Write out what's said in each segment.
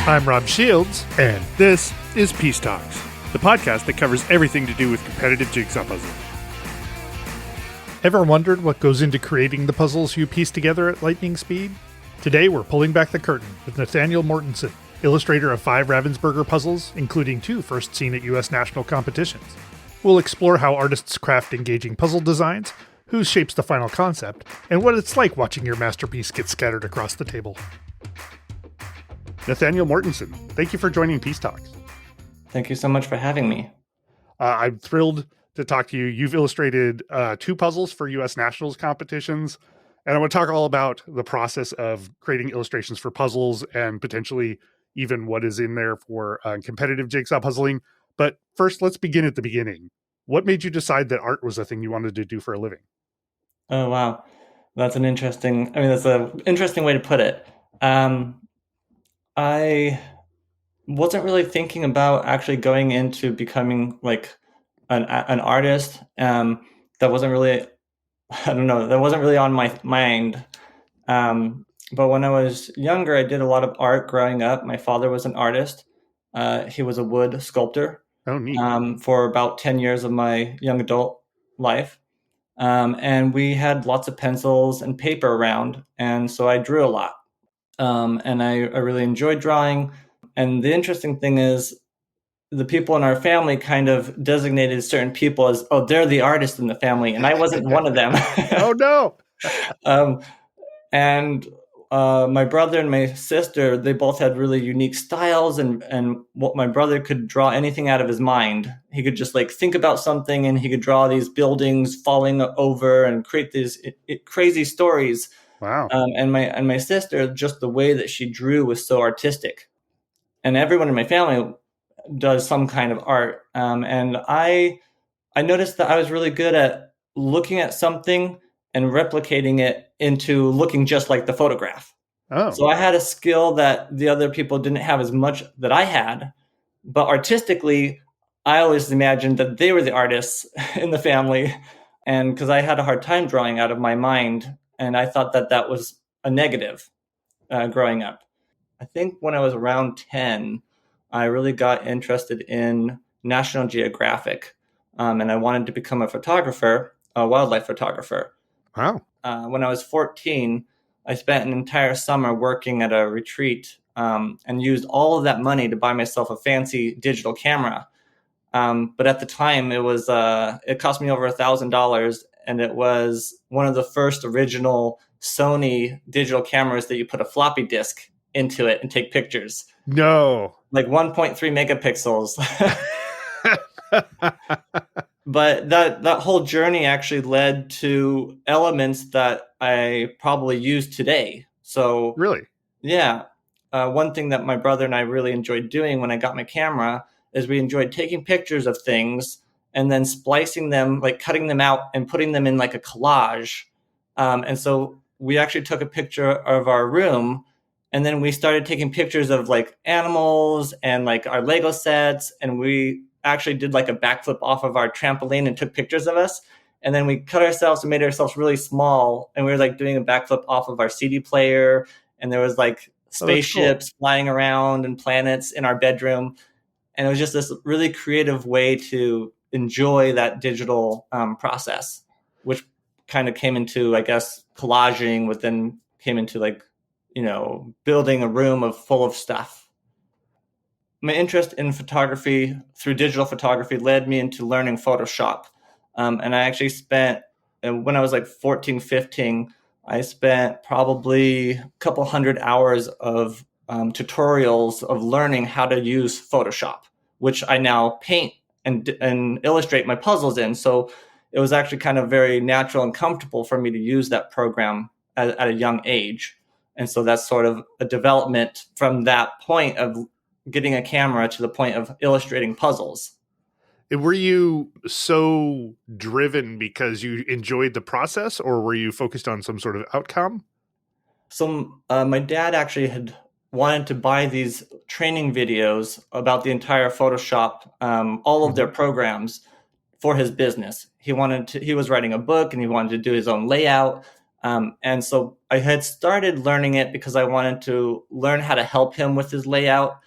I'm Rob Shields, and this is Peace Talks, the podcast that covers everything to do with competitive jigsaw puzzling. Ever wondered what goes into creating the puzzles you piece together at lightning speed? Today we're pulling back the curtain with Nathanael Mortensen, illustrator of 5 Ravensburger puzzles, including 2 first seen at U.S. national competitions. We'll explore how artists craft engaging puzzle designs, who shapes the final concept, and what it's like watching your masterpiece get scattered across the table. Nathanael Mortensen, thank you for joining Peace Talks. Thank you so much for having me. I'm thrilled to talk to you. You've illustrated 2 puzzles for U.S. nationals competitions, and I want to talk all about the process of creating illustrations for puzzles and potentially even what is in there for competitive jigsaw puzzling. But first, let's begin at the beginning. What made you decide that art was a thing you wanted to do for a living? Oh, wow. That's an interesting way to put it. I wasn't really thinking about actually going into becoming like an artist. That wasn't really, that wasn't really on my mind. But when I was younger, I did a lot of art growing up. My father was an artist. He was a wood sculptor. Oh, neat. For about 10 years of my young adult life. And we had lots of pencils and paper around. And so I drew a lot. And I really enjoyed drawing. And the interesting thing is the people in our family kind of designated certain people as, oh, they're the artist in the family. And I wasn't one of them. Oh, no. And my brother and my sister, they both had really unique styles. And what my brother could draw anything out of his mind. He could just like think about something and he could draw these buildings falling over and create these crazy stories. Wow. And my sister, just the way that she drew was so artistic. And everyone in my family does some kind of art. And I noticed that I was really good at looking at something and replicating it into looking just like the photograph. Oh. So I had a skill that the other people didn't have as much that I had. But artistically, I always imagined that they were the artists in the family. And because I had a hard time drawing out of my mind. And I thought that that was a negative growing up. I think when I was around 10, I really got interested in National Geographic. And I wanted to become a photographer, a wildlife photographer. Wow. When I was 14, I spent an entire summer working at a retreat and used all of that money to buy myself a fancy digital camera. But at the time, it cost me over $1,000. And it was one of the first original Sony digital cameras that you put a floppy disk into it and take pictures. No. Like 1.3 megapixels. But that whole journey actually led to elements that I probably use today. So Really? Yeah. One thing that my brother and I really enjoyed doing when I got my camera is we enjoyed taking pictures of things and then splicing them, like cutting them out and putting them in like a collage. And so we actually took a picture of our room and then we started taking pictures of like animals and like our Lego sets. And we actually did like a backflip off of our trampoline and took pictures of us. And then we cut ourselves and made ourselves really small. And we were like doing a backflip off of our CD player. And there was like spaceships flying around and planets in our bedroom. And it was just this really creative way to enjoy that digital process, which kind of came into, I guess, collaging, but then came into like, building a room full of stuff. My interest in photography through digital photography led me into learning Photoshop. And I actually spent, when I was like 14, 15, I spent probably a couple hundred hours of tutorials of learning how to use Photoshop, which I now paint and illustrate my puzzles in. So it was actually kind of very natural and comfortable for me to use that program at a young age. And so that's sort of a development from that point of getting a camera to the point of illustrating puzzles. Were you so driven because you enjoyed the process, or were you focused on some sort of outcome? So my dad actually had wanted to buy these training videos about the entire Photoshop, all of their programs for his business. He was writing a book and he wanted to do his own layout. And so I had started learning it because I wanted to learn how to help him with his layout.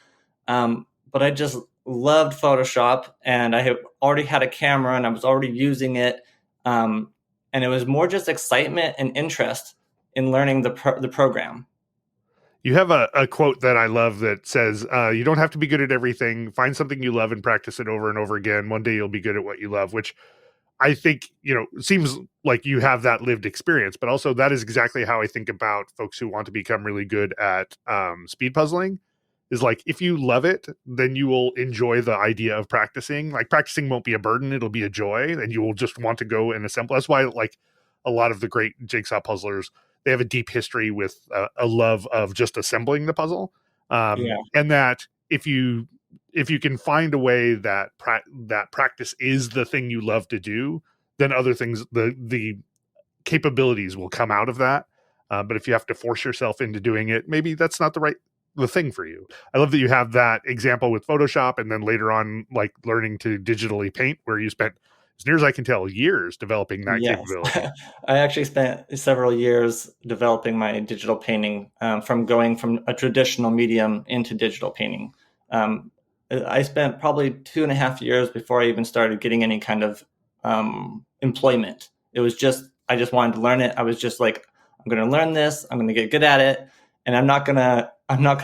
But I just loved Photoshop, and I had already had a camera and I was already using it. Um, and it was more just excitement and interest in learning the program. You have a quote that I love that says, you don't have to be good at everything. Find something you love and practice it over and over again. One day you'll be good at what you love, which I think, seems like you have that lived experience, but also that is exactly how I think about folks who want to become really good at speed puzzling. Is like, if you love it, then you will enjoy the idea of practicing. Like, practicing won't be a burden, it'll be a joy, and you will just want to go and assemble. That's why, like, a lot of the great jigsaw puzzlers, they have a deep history with a love of just assembling the puzzle. Yeah. And that if you can find a way that that practice is the thing you love to do, then other things, the capabilities will come out of that. But if you have to force yourself into doing it, maybe that's not the thing for you. I love that you have that example with Photoshop, and then later on, like, learning to digitally paint, where you spent, as near as I can tell, years developing that Yes. capability. I actually spent several years developing my digital painting, from going from a traditional medium into digital painting. Um, I spent probably 2.5 years before I even started getting any kind of employment. It was just, I just wanted to learn it. I was just like, I'm going to learn this. I'm going to get good at it. And I'm not gonna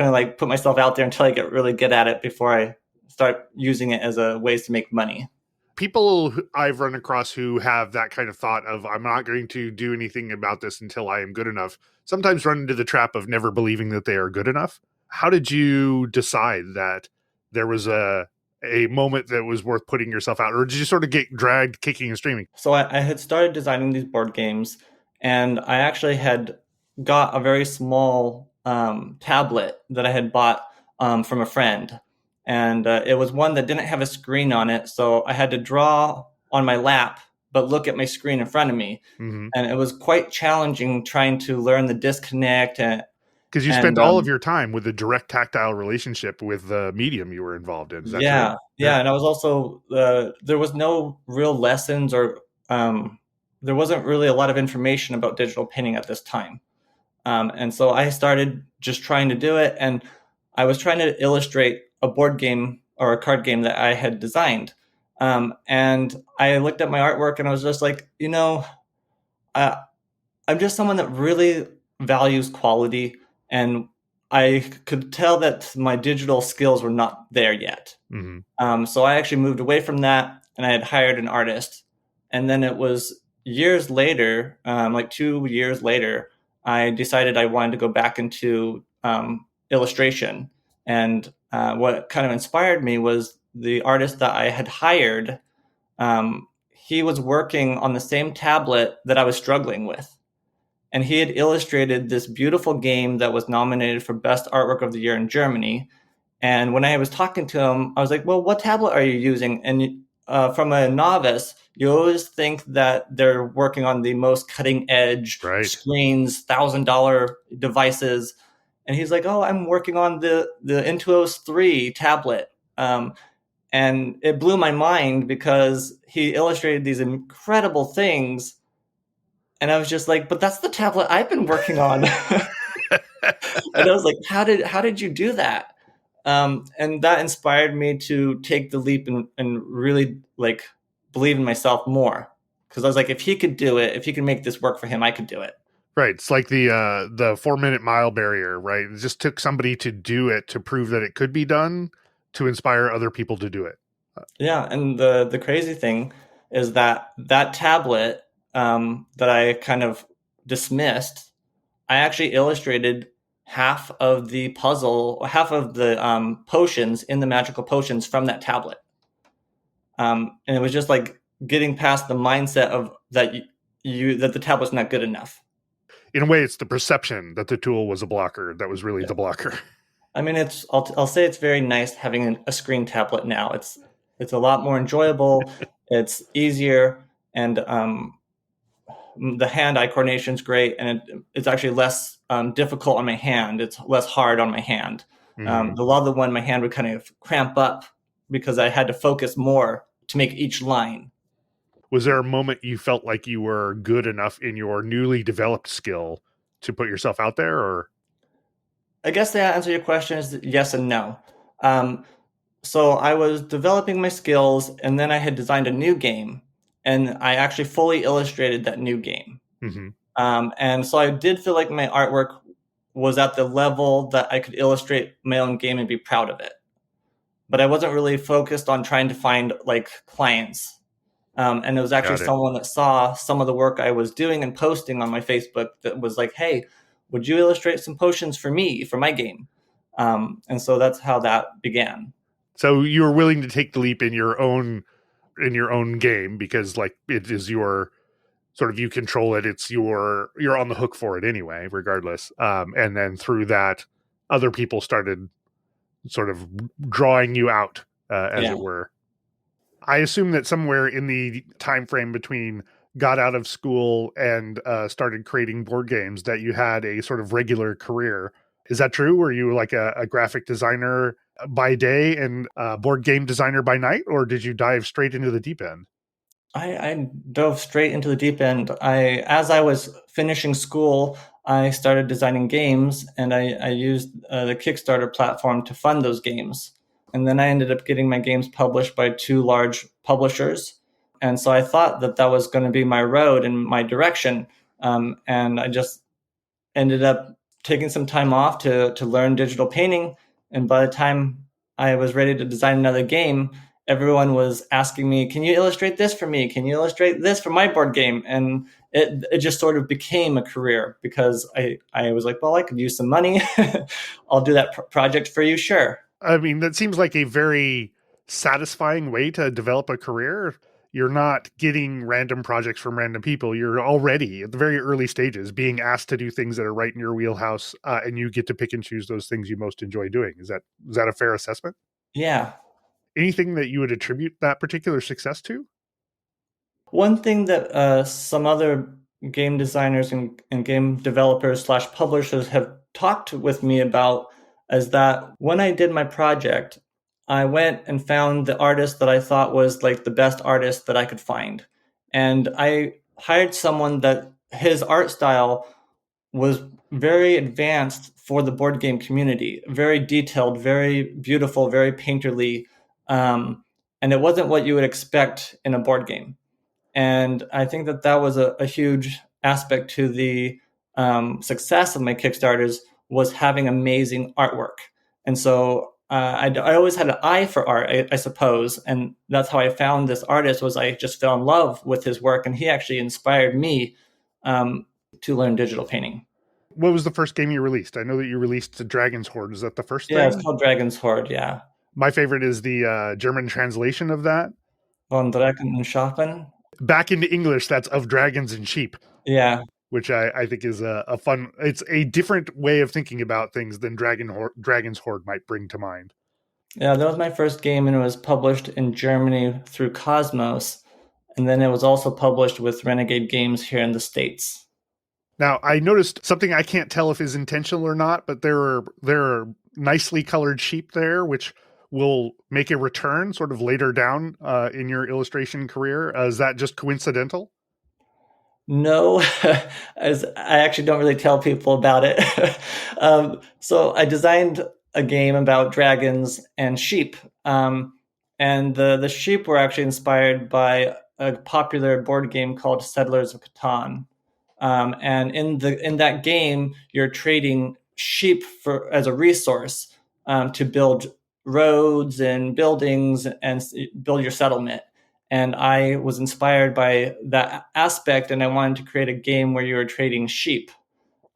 like put myself out there until I get really good at it before I start using it as a ways to make money. People I've run across who have that kind of thought of, I'm not going to do anything about this until I am good enough, sometimes run into the trap of never believing that they are good enough. How did you decide that there was a moment that was worth putting yourself out, or did you sort of get dragged kicking and screaming? So I had started designing these board games, and I actually had got a very small tablet that I had bought from a friend, and it was one that didn't have a screen on it, so I had to draw on my lap but look at my screen in front of me, Mm-hmm. and it was quite challenging trying to learn the disconnect Because you spent and all of your time with a direct tactile relationship with the medium you were involved in. Is that true? yeah, Yeah. yeah, and I was also there was no real lessons or there wasn't really a lot of information about digital painting at this time. And so I started just trying to do it, and I was trying to illustrate a board game or a card game that I had designed. And I looked at my artwork and I was just like, uh, I'm just someone that really values quality, and I could tell that my digital skills were not there yet. Mm-hmm. So I actually moved away from that, and I had hired an artist. And then it was years later, like 2 years later, I decided I wanted to go back into illustration. And what kind of inspired me was the artist that I had hired. He was working on the same tablet that I was struggling with. And he had illustrated this beautiful game that was nominated for Best Artwork of the Year in Germany. And when I was talking to him, I was like, well, what tablet are you using? And from a novice, you always think that they're working on the most cutting edge Right. screens, $1,000 devices. And he's like, oh, I'm working on the Intuos 3 tablet. And it blew my mind because he illustrated these incredible things. And I was just like, but that's the tablet I've been working on. And I was like, how did you do that? And that inspired me to take the leap and really like believe in myself more. Because I was like, if he could do it, if he could make this work for him, I could do it. Right. It's like the 4 minute mile barrier, right? It just took somebody to do it to prove that it could be done, to inspire other people to do it. Yeah, and the crazy thing is that that tablet that I kind of dismissed, I actually illustrated half of the puzzle, half of the potions in the magical potions from that tablet. And it was just like getting past the mindset of that that the tablet's not good enough. In a way, it's the perception that the tool was a blocker that was really Yeah. the blocker. I mean, I'll say it's very nice having a screen tablet now. It's a lot more enjoyable. It's easier, and the hand-eye coordination is great, and it's actually less difficult on my hand. It's less hard on my hand. Mm-hmm. The other one, my hand would kind of cramp up because I had to focus more to make each line. Was there a moment you felt like you were good enough in your newly developed skill to put yourself out there, or? I guess the answer to your question is yes and no. Um, so I was developing my skills, and then I had designed a new game, and I actually fully illustrated that new game. Mm-hmm. And so I did feel like my artwork was at the level that I could illustrate my own game and be proud of it. But I wasn't really focused on trying to find like clients. And it was actually Got it. someone that saw some of the work I was doing and posting on my Facebook that was like, "Hey, would you illustrate some potions for me for my game?" And so that's how that began. So you were willing to take the leap in your own game because like it is your sort of, you control it. It's you're on the hook for it anyway, regardless. And then through that, other people started sort of drawing you out, as Yeah. it were. I assume that somewhere in the time frame between got out of school and started creating board games that you had a sort of regular career. Is that true? Were you like a graphic designer by day and a board game designer by night, or did you dive straight into the deep end? I dove straight into the deep end. As I was finishing school, I started designing games, and I used the Kickstarter platform to fund those games. And then I ended up getting my games published by two large publishers. And so I thought that that was going to be my road and my direction. And I just ended up taking some time off to learn digital painting. And by the time I was ready to design another game, everyone was asking me, "Can you illustrate this for me? Can you illustrate this for my board game?" And it just sort of became a career because I was like, well, I could use some money. I'll do that project for you, sure. I mean, that seems like a very satisfying way to develop a career. You're not getting random projects from random people. You're already at the very early stages being asked to do things that are right in your wheelhouse, and you get to pick and choose those things you most enjoy doing. Is that a fair assessment? Yeah. Anything that you would attribute that particular success to? One thing that some other game designers and game developers slash publishers have talked with me about is that when I did my project, I went and found the artist that I thought was like the best artist that I could find. And I hired someone that his art style was very advanced for the board game community, very detailed, very beautiful, very painterly. And it wasn't what you would expect in a board game. And I think that that was a huge aspect to the success of my Kickstarters was having amazing artwork. And so I always had an eye for art, I suppose, and that's how I found this artist. Was I just fell in love with his work, and he actually inspired me to learn digital painting. What was the first game you released? I know that you released the Dragon's Horde. Is that the first Yeah, it's thing? called Dragon's Horde. Yeah, My favorite is the German translation of that. von Drachen und Schafen. Back into English, that's of dragons and sheep, Yeah, which I think is a fun. It's a different way of thinking about things than Dragon's Horde might bring to mind. yeah, that was my first game, and it was published in Germany through Cosmos, and then it was also published with Renegade Games here in the States. Now, I noticed something I can't tell if is intentional or not, but there are nicely colored sheep there, which will make a return sort of later down in your illustration career. Is that just coincidental? No, as I actually don't really tell people about it. So I designed a game about dragons and sheep, and the sheep were actually inspired by a popular board game called Settlers of Catan. And in that game, you're trading sheep for as a resource to build roads and buildings and build your settlement. And I was inspired by that aspect, and I wanted to create a game where you were trading sheep.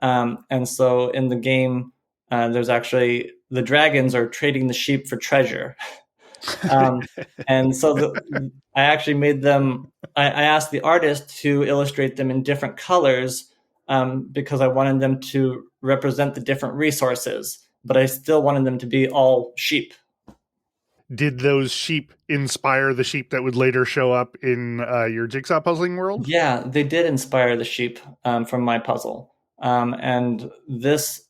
And so in the game, there's actually the dragons are trading the sheep for treasure. Um, and so I actually made them. I asked the artist to illustrate them in different colors because I wanted them to represent the different resources, but I still wanted them to be all sheep. Did those sheep inspire the sheep that would later show up in your jigsaw puzzling world? Yeah, they did inspire the sheep from my puzzle, and this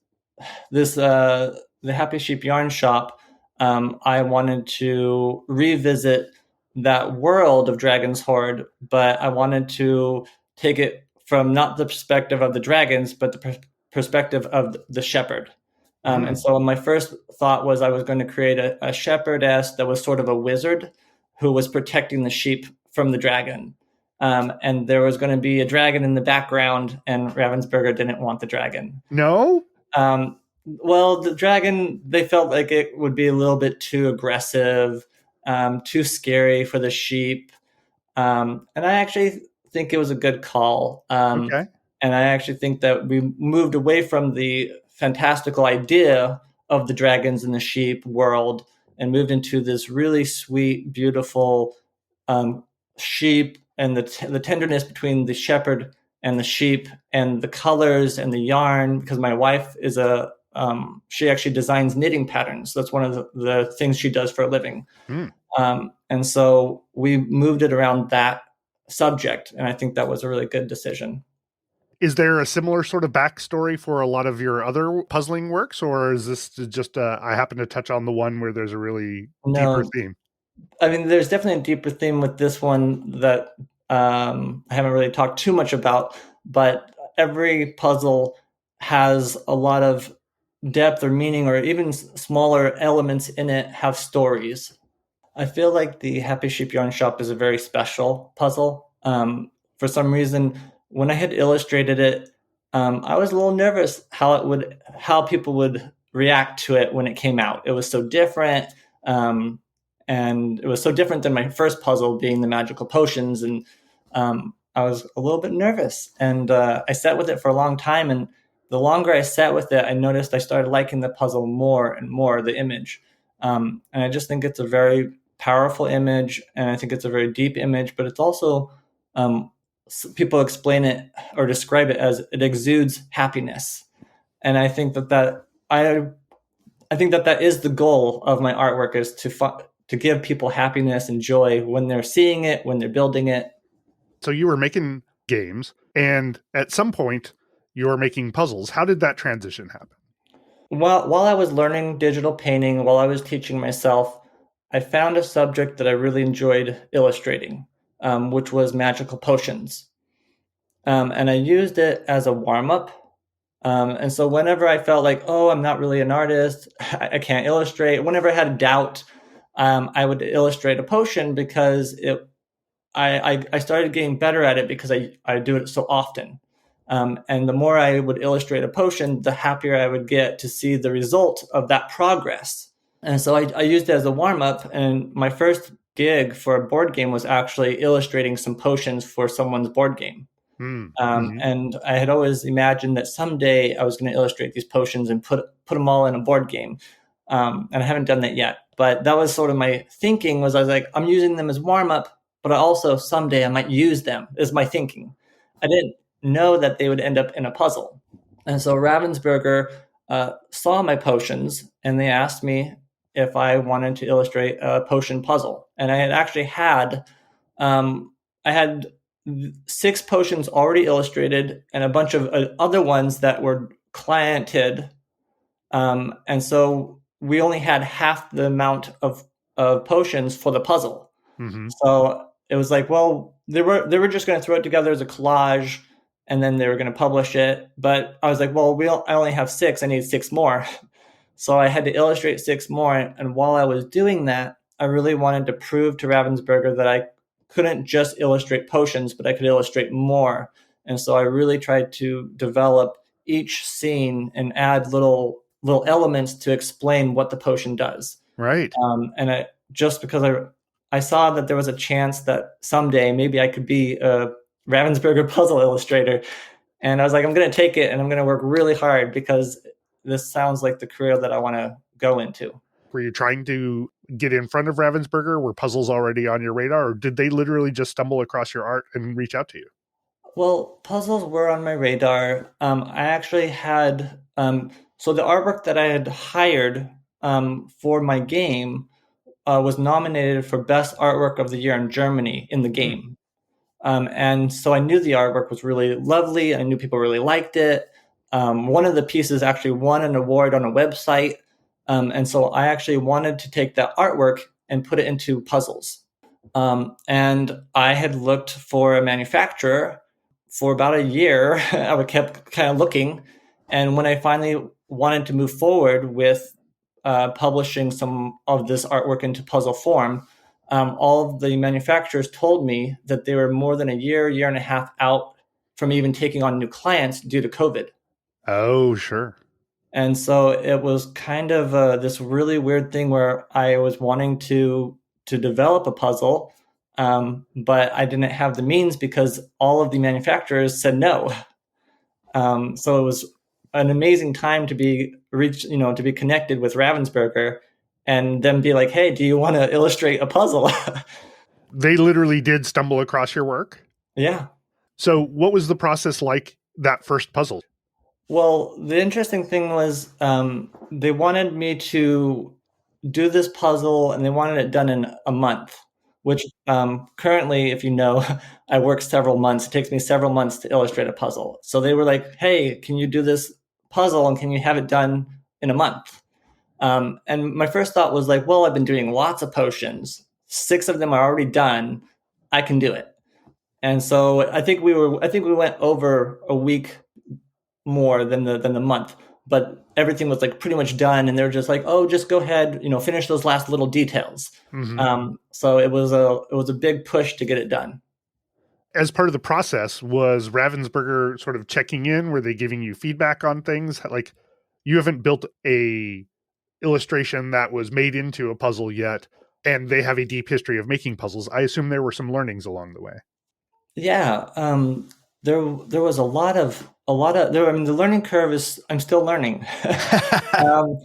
the Happy Sheep Yarn Shop. I wanted to revisit that world of Dragon's Hoard, but I wanted to take it from not the perspective of the dragons, but the perspective of the shepherd. And so my first thought was I was going to create a shepherdess that was sort of a wizard who was protecting the sheep from the dragon. And there was going to be a dragon in the background, and Ravensburger didn't want the dragon. No? Well, the dragon, they felt like it would be a little bit too aggressive, too scary for the sheep. And I actually think it was a good call. Okay. And I actually think that we moved away from the fantastical idea of the dragons and the sheep world and moved into this really sweet, beautiful sheep and the tenderness between the shepherd and the sheep and the colors and the yarn. Because my wife is she actually designs knitting patterns. That's one of the things she does for a living. And so we moved it around that subject, and I think that was a really good decision. Is there a similar sort of backstory for a lot of your other puzzling works, or is this just I happen to touch on the one where there's a really deeper theme? I mean, there's definitely a deeper theme with this one that I haven't really talked too much about, but every puzzle has a lot of depth or meaning, or even smaller elements in it have stories. I feel like the Happy Sheep Yarn Shop is a very special puzzle. For some reason, when I had illustrated it, I was a little nervous how people would react to it when it came out. It was so different, and it was so different than my first puzzle, being the magical potions. And I was a little bit nervous, and I sat with it for a long time. And the longer I sat with it, I noticed I started liking the puzzle more and more, the image. And I just think it's a very powerful image, and I think it's a very deep image, but it's also, people explain it or describe it as it exudes happiness. And I think that I think that is the goal of my artwork, is to give people happiness and joy when they're seeing it, when they're building it. So you were making games, and at some point you were making puzzles. How did that transition happen? While I was learning digital painting, while I was teaching myself, I found a subject that I really enjoyed illustrating, which was magical potions. And I used it as a warm-up. And so whenever I felt like, oh, I'm not really an artist, I can't illustrate, whenever I had a doubt, I would illustrate a potion, because I started getting better at it because I do it so often. And the more I would illustrate a potion, the happier I would get to see the result of that progress. And so I used it as a warm-up, and my first gig for a board game was actually illustrating some potions for someone's board game. And I had always imagined that someday I was going to illustrate these potions and put them all in a board game. And I haven't done that yet. But that was sort of my thinking, was I was like, I'm using them as warm-up, but also someday I might use them, is my thinking. I didn't know that they would end up in a puzzle. And so Ravensburger saw my potions, and they asked me if I wanted to illustrate a potion puzzle. And I had actually I had 6 potions already illustrated and a bunch of other ones that were cliented. And so we only had half the amount of potions for the puzzle. So it was like, well, they were just going to throw it together as a collage, and then they were going to publish it. But I was like, well, I only have 6. I need 6 more. So I had to illustrate 6 more. And while I was doing that, I really wanted to prove to Ravensburger that I couldn't just illustrate potions, but I could illustrate more. And so I really tried to develop each scene and add little elements to explain what the potion does. Right. And just because I saw that there was a chance that someday maybe I could be a Ravensburger puzzle illustrator. And I was like, I'm going to take it, and I'm going to work really hard, because this sounds like the career that I want to go into. Were you trying to get in front of Ravensburger? Were puzzles already on your radar, or did they literally just stumble across your art and reach out to you? Well, puzzles were on my radar. I actually had, so the artwork that I had hired for my game was nominated for Best Artwork of the Year in Germany in the game. And so I knew the artwork was really lovely. I knew people really liked it. One of the pieces actually won an award on a website. And so I actually wanted to take that artwork and put it into puzzles. And I had looked for a manufacturer for about a year. I kept kind of looking. And when I finally wanted to move forward with publishing some of this artwork into puzzle form, all of the manufacturers told me that they were more than a year and a half out from even taking on new clients due to COVID. Oh, sure. And so it was kind of this really weird thing where I was wanting to develop a puzzle, but I didn't have the means because all of the manufacturers said no. So it was an amazing time to be to be connected with Ravensburger, and then be like, "Hey, do you want to illustrate a puzzle?" They literally did stumble across your work. Yeah. So, what was the process like that first puzzle? Well, the interesting thing was they wanted me to do this puzzle and they wanted it done in a month, which currently, if you know, I work several months. It takes me several months to illustrate a puzzle. So they were like, hey, can you do this puzzle and can you have it done in a month? And my first thought was like, well, I've been doing lots of potions. 6 of them are already done. I can do it. And so I think we went over a week more than the month, but everything was like pretty much done, and they're just like, oh, just go ahead, finish those last little details. Mm-hmm. So it was a big push to get it done. As part of the process, was Ravensburger sort of checking in? Were they giving you feedback on things? Like, you haven't built a illustration that was made into a puzzle yet, and they have a deep history of making puzzles. I assume there were some learnings along the way. Yeah, there was a lot of there. I mean, the learning curve is I'm still learning. um,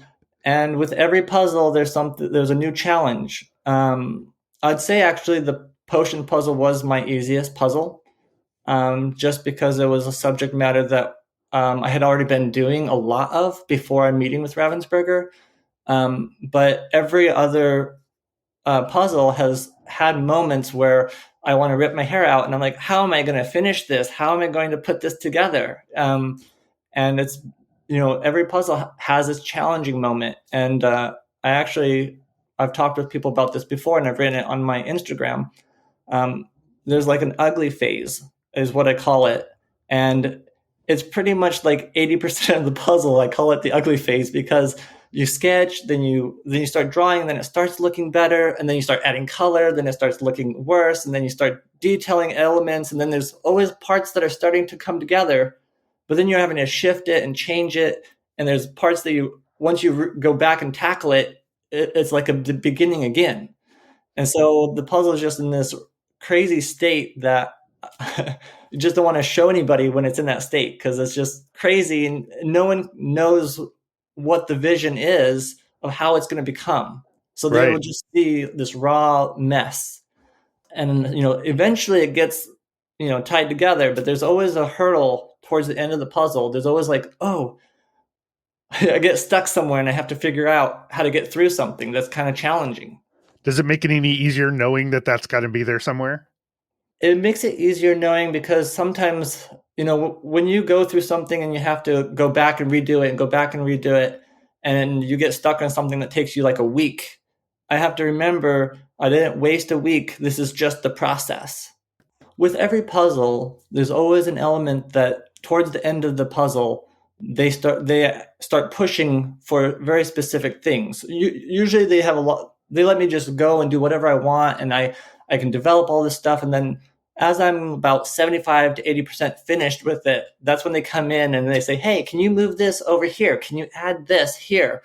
and with every puzzle, there's a new challenge. I'd say actually the potion puzzle was my easiest puzzle, just because it was a subject matter that I had already been doing a lot of before I'm meeting with Ravensburger. But every other puzzle has had moments where I want to rip my hair out, and I'm like, how am I going to finish this? How am I going to put this together? And it's every puzzle has its challenging moment, and I've talked with people about this before, and I've written it on my Instagram. um, there's like an ugly phase, is what I call it. And it's pretty much like 80% of the puzzle. I call it the ugly phase because you sketch, then you start drawing, then it starts looking better, and then you start adding color, then it starts looking worse, and then you start detailing elements, and then there's always parts that are starting to come together, but then you're having to shift it and change it, and there's parts that you once you go back and tackle it, it's like the beginning again. And so the puzzle is just in this crazy state that you just don't want to show anybody when it's in that state, because it's just crazy and no one knows what the vision is of how it's going to become. So they will Right. just see this raw mess. And eventually it gets tied together, but there's always a hurdle towards the end of the puzzle. There's always like, oh, I get stuck somewhere and I have to figure out how to get through something that's kind of challenging. Does it make it any easier knowing that that's got to be there somewhere? It makes it easier knowing, because sometimes, when you go through something and you have to go back and redo it and go back and redo it, and you get stuck on something that takes you like a week, I have to remember I didn't waste a week. This is just the process. With every puzzle, there's always an element that towards the end of the puzzle, they start pushing for very specific things. Usually they have a lot. They let me just go and do whatever I want, and I can develop all this stuff, and then as I'm about 75 to 80% finished with it, that's when they come in and they say, hey, can you move this over here? Can you add this here?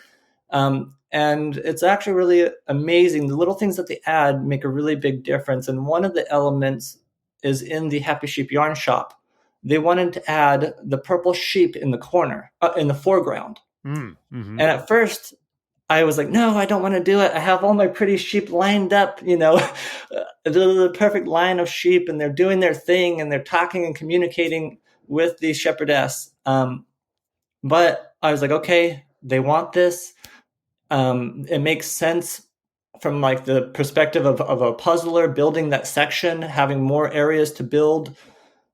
And it's actually really amazing. The little things that they add make a really big difference. And one of the elements is in the Happy Sheep Yarn Shop. They wanted to add the purple sheep in the corner, in the foreground. Mm-hmm. And at first, I was like, no, I don't want to do it. I have all my pretty sheep lined up, the perfect line of sheep, and they're doing their thing, and they're talking and communicating with the shepherdess. But I was like, okay, they want this. It makes sense from like the perspective of a puzzler building that section, having more areas to build.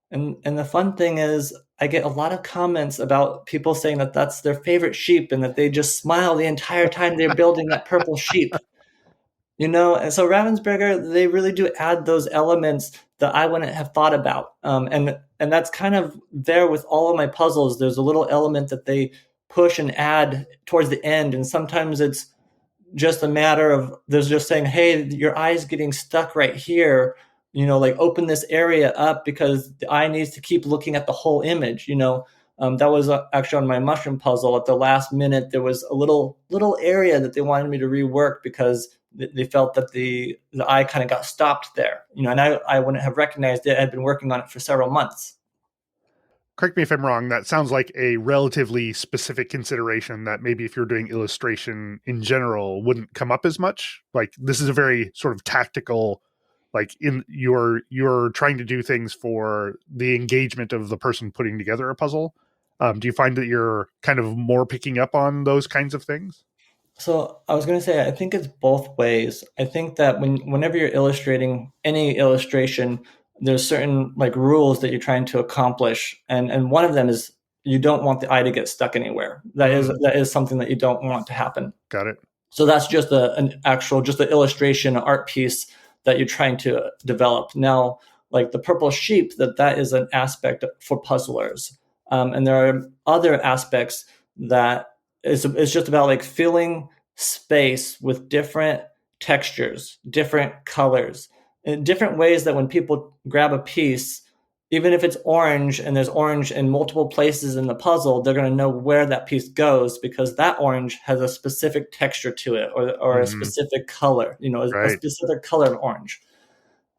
And the fun thing is, I get a lot of comments about people saying that that's their favorite sheep and that they just smile the entire time they're building that purple sheep. And so Ravensburger, they really do add those elements that I wouldn't have thought about. And that's kind of there with all of my puzzles. There's a little element that they push and add towards the end. And sometimes it's just a matter of there's just saying, hey, your eye's getting stuck right here. Like open this area up because the eye needs to keep looking at the whole image. That was actually on my mushroom puzzle. At the last minute, there was a little area that they wanted me to rework because they felt that the eye kind of got stopped there. And I wouldn't have recognized it. I'd been working on it for several months. Correct me if I'm wrong, that sounds like a relatively specific consideration that maybe if you're doing illustration in general wouldn't come up as much. Like this is a very sort of tactical, like in you're trying to do things for the engagement of the person putting together a puzzle. Do you find that you're kind of more picking up on those kinds of things? So I was going to say, I think it's both ways. I think that whenever you're illustrating any illustration, there's certain like rules that you're trying to accomplish, and one of them is you don't want the eye to get stuck anywhere. That is something that you don't want to happen. Got it. So that's just just an illustration, art piece that you're trying to develop. Now, like the purple sheep, that is an aspect for puzzlers, and there are other aspects that it's just about like filling space with different textures, different colors, in different ways that when people grab a piece, even if it's orange and there's orange in multiple places in the puzzle, they're going to know where that piece goes because that orange has a specific texture to it or a specific color, a specific color of orange.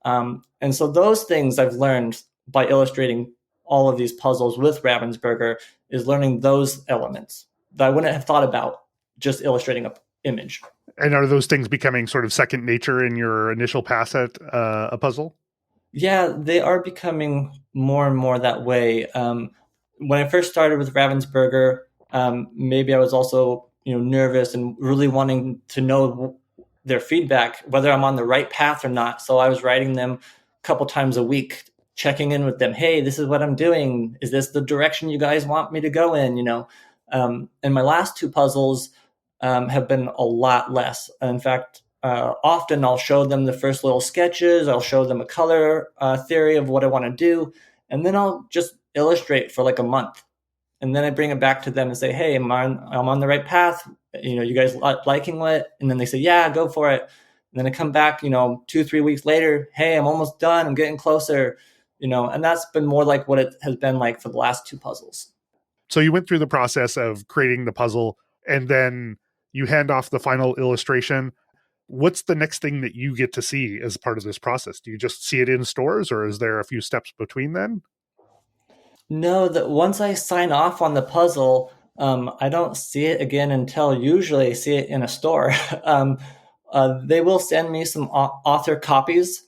And so those things I've learned by illustrating all of these puzzles with Ravensburger is learning those elements that I wouldn't have thought about just illustrating an image. And are those things becoming sort of second nature in your initial pass at a puzzle? Yeah, they are becoming more and more that way. When I first started with Ravensburger, maybe I was also nervous and really wanting to know their feedback, whether I'm on the right path or not. So I was writing them a couple times a week, checking in with them. Hey, this is what I'm doing. Is this the direction you guys want me to go in? And my last two puzzles have been a lot less. In fact, often I'll show them the first little sketches. I'll show them a color theory of what I want to do. And then I'll just illustrate for like a month. And then I bring it back to them and say, hey, I'm on the right path. You guys liking it? And then they say, yeah, go for it. And then I come back, 2-3 weeks later. Hey, I'm almost done. I'm getting closer. And that's been more like what it has been like for the last two puzzles. So you went through the process of creating the puzzle and then you hand off the final illustration. What's the next thing that you get to see as part of this process? Do you just see it in stores or is there a few steps between then? No, that once I sign off on the puzzle, I don't see it again until usually I see it in a store. They will send me some author copies,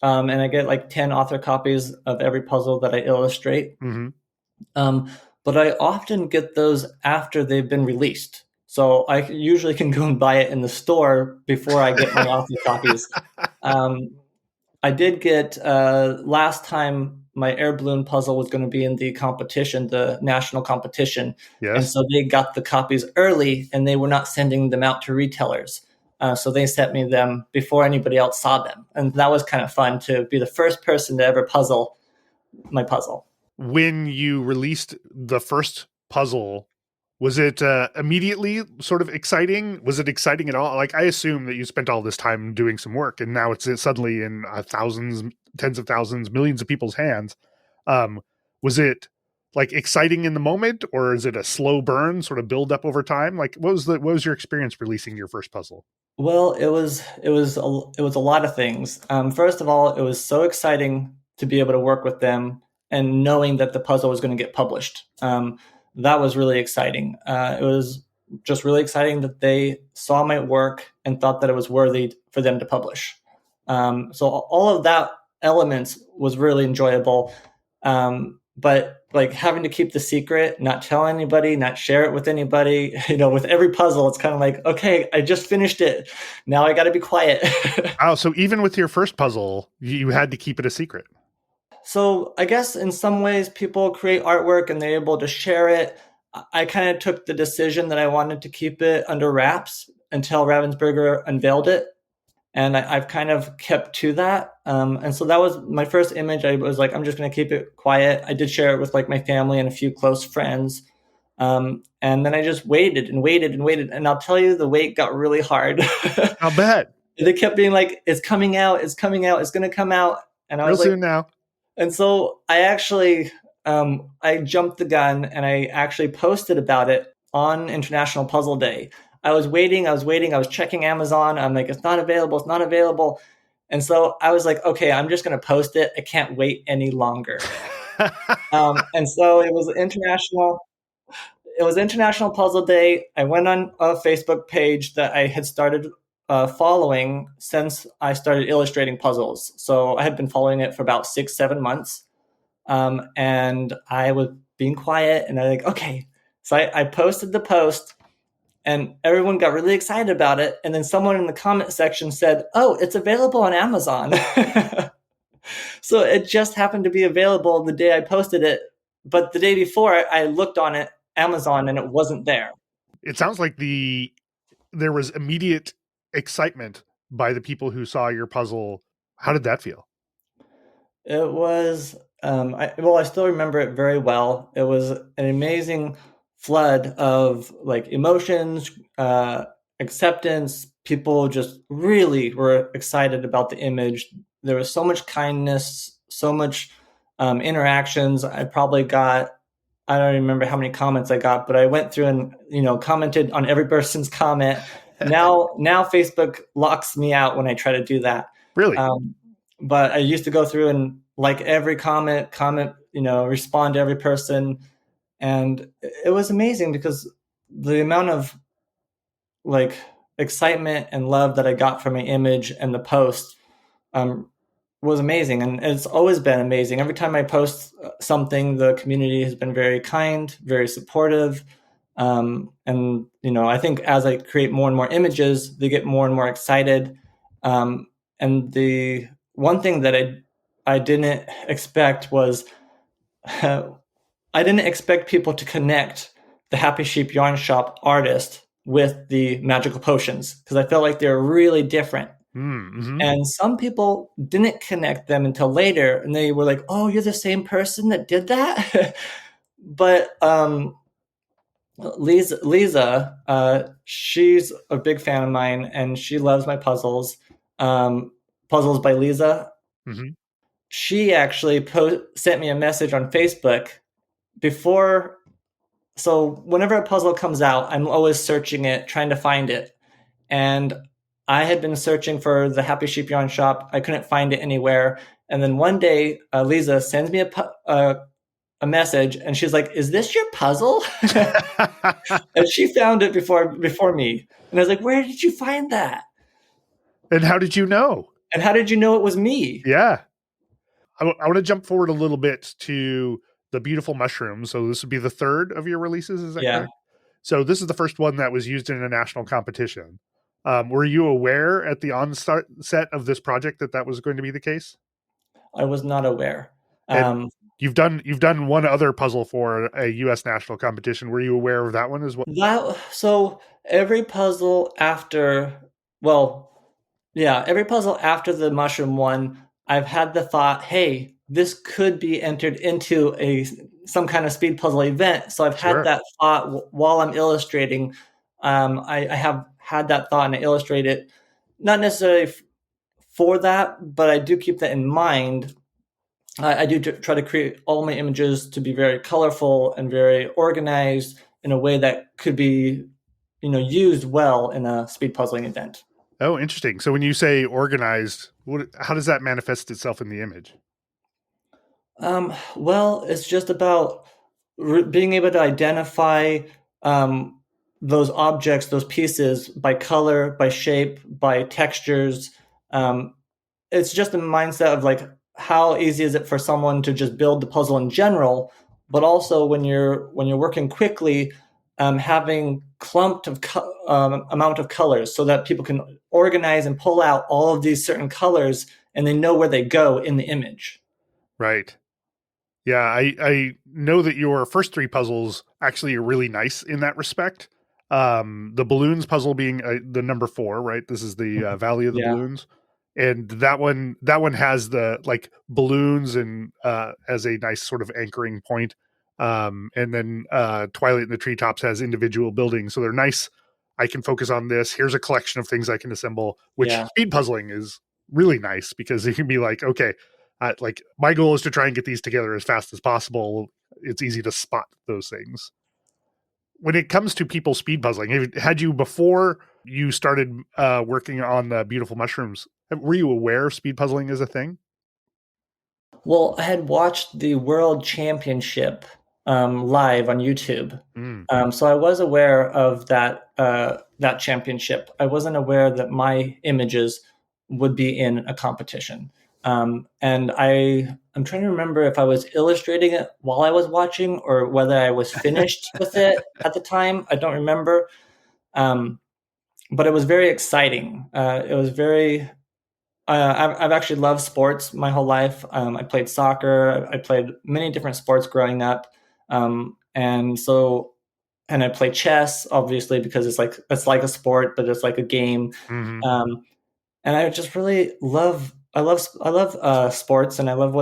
and I get like 10 author copies of every puzzle that I illustrate. Mm-hmm. But I often get those after they've been released. So I usually can go and buy it in the store before I get my author copies. I did get last time my air balloon puzzle was going to be in the competition, the national competition. Yes. And so they got the copies early and they were not sending them out to retailers. So they sent me them before anybody else saw them. And that was kind of fun to be the first person to ever puzzle my puzzle. When you released the first puzzle, was it immediately sort of exciting? Was it exciting at all? Like, I assume that you spent all this time doing some work and now it's suddenly in thousands, tens of thousands, millions of people's hands. Was it like exciting in the moment or is it a slow burn sort of build up over time? Like what was your experience releasing your first puzzle? Well, it was a lot of things. First of all, it was so exciting to be able to work with them and knowing that the puzzle was going to get published. That was really exciting. It was just really exciting that they saw my work and thought that it was worthy for them to publish. So all of that elements was really enjoyable. But like having to keep the secret, not tell anybody, not share it with anybody, with every puzzle, it's kind of like, okay, I just finished it. Now I got to be quiet. Oh, so even with your first puzzle, you had to keep it a secret. So I guess in some ways people create artwork and they're able to share it. I kind of took the decision that I wanted to keep it under wraps until Ravensburger unveiled it. and I've kind of kept to that. And so that was my first image. I was like, I'm just going to keep it quiet. I did share it with like my family and a few close friends. And then I just waited and waited and waited. And I'll tell you, the wait got really hard. I'll bet. They kept being like, it's coming out, it's coming out, it's going to come out. And I Real was like, soon now. and so I actually, I jumped the gun and I actually posted about it on International Puzzle Day. I was waiting, I was waiting, I was checking Amazon. I'm like, it's not available, it's not available. And so I was like, okay, I'm just going to post it. I can't wait any longer. And so it was International Puzzle Day. I went on a Facebook page that I had started following since I started illustrating puzzles. So I had been following it for about 6-7 months. And I was being quiet and I like, okay. So I posted the post and everyone got really excited about it. And then someone in the comment section said, oh, it's available on Amazon. So it just happened to be available the day I posted it. But the day before, I looked on it, Amazon, and it wasn't there. It sounds like there was immediate excitement by the people who saw your puzzle. How did that feel? It was, I still remember it very well. It was an amazing flood of like emotions, acceptance. People just really were excited about the image. There was so much kindness, so much interactions. I don't remember how many comments I got, but I went through and, commented on every person's comment. Now Facebook locks me out when I try to do that. Really? But I used to go through and like every comment, respond to every person. And it was amazing because the amount of like excitement and love that I got from my image and the post was amazing. And it's always been amazing. Every time I post something, the community has been very kind, very supportive. And, I think as I create more and more images, they get more and more excited. And the one thing that I didn't expect was I didn't expect people to connect the Happy Sheep Yarn Shop artist with the magical potions because I felt like they were really different. Mm-hmm. And some people didn't connect them until later, and they were like, "Oh, you're the same person that did that." But Lisa, she's a big fan of mine, and she loves my puzzles. Puzzles by Lisa. Mm-hmm. She actually sent me a message on Facebook before. So whenever a puzzle comes out, I'm always searching it, trying to find it. And I had been searching for the Happy Sheep Yarn Shop. I couldn't find it anywhere. And then one day, Lisa sends me a message, and she's like, "Is this your puzzle?" And she found it before me. And I was like, "Where did you find that? And how did you know? And how did you know it was me?" Yeah. I want to jump forward a little bit to the beautiful mushroom. So this would be the third of your releases, is that correct? So this is the first one that was used in a national competition. Were you aware at the onset of this project that was going to be the case? I was not aware. You've done one other puzzle for a U.S. national competition. Were you aware of that one as well? So every puzzle every puzzle after the mushroom one, I've had the thought, hey, this could be entered into some kind of speed puzzle event. So I've had that thought while I'm illustrating. I have had that thought and I illustrate it, not necessarily for that, but I do keep that in mind. I do try to create all my images to be very colorful and very organized in a way that could be, used well in a speed puzzling event. Oh, interesting. So when you say organized, how does that manifest itself in the image? Well, it's just about being able to identify those objects, those pieces by color, by shape, by textures. It's just a mindset of like, how easy is it for someone to just build the puzzle in general, but also when you're working quickly, having clumped of amount of colors so that people can organize and pull out all of these certain colors and they know where they go in the image. Right. Yeah, I know that your first three puzzles actually are really nice in that respect. The balloons puzzle being the number 4, right? This is the Valley of the Yeah. Balloons, and that one has the like balloons and as a nice sort of anchoring point. And then Twilight in the Treetops has individual buildings, so they're nice. I can focus on this. Here's a collection of things I can assemble. Which Yeah. speed puzzling is really nice because you can be like, okay, like my goal is to try and get these together as fast as possible. It's easy to spot those things. When it comes to people speed puzzling, had you before you started working on the beautiful mushrooms, were you aware speed puzzling is a thing? Well, I had watched the World Championship live on YouTube, Mm, so I was aware of that championship. I wasn't aware that my images would be in a competition, and I'm trying to remember if I was illustrating it while I was watching or whether I was finished with it at the time. I don't remember, um, but it was very exciting. It was very I've actually loved sports my whole life. I played soccer. I played many different sports growing up, and so and I played chess, obviously, because it's like a sport, but it's like a game. hmm Um, and I just really love sports, and I love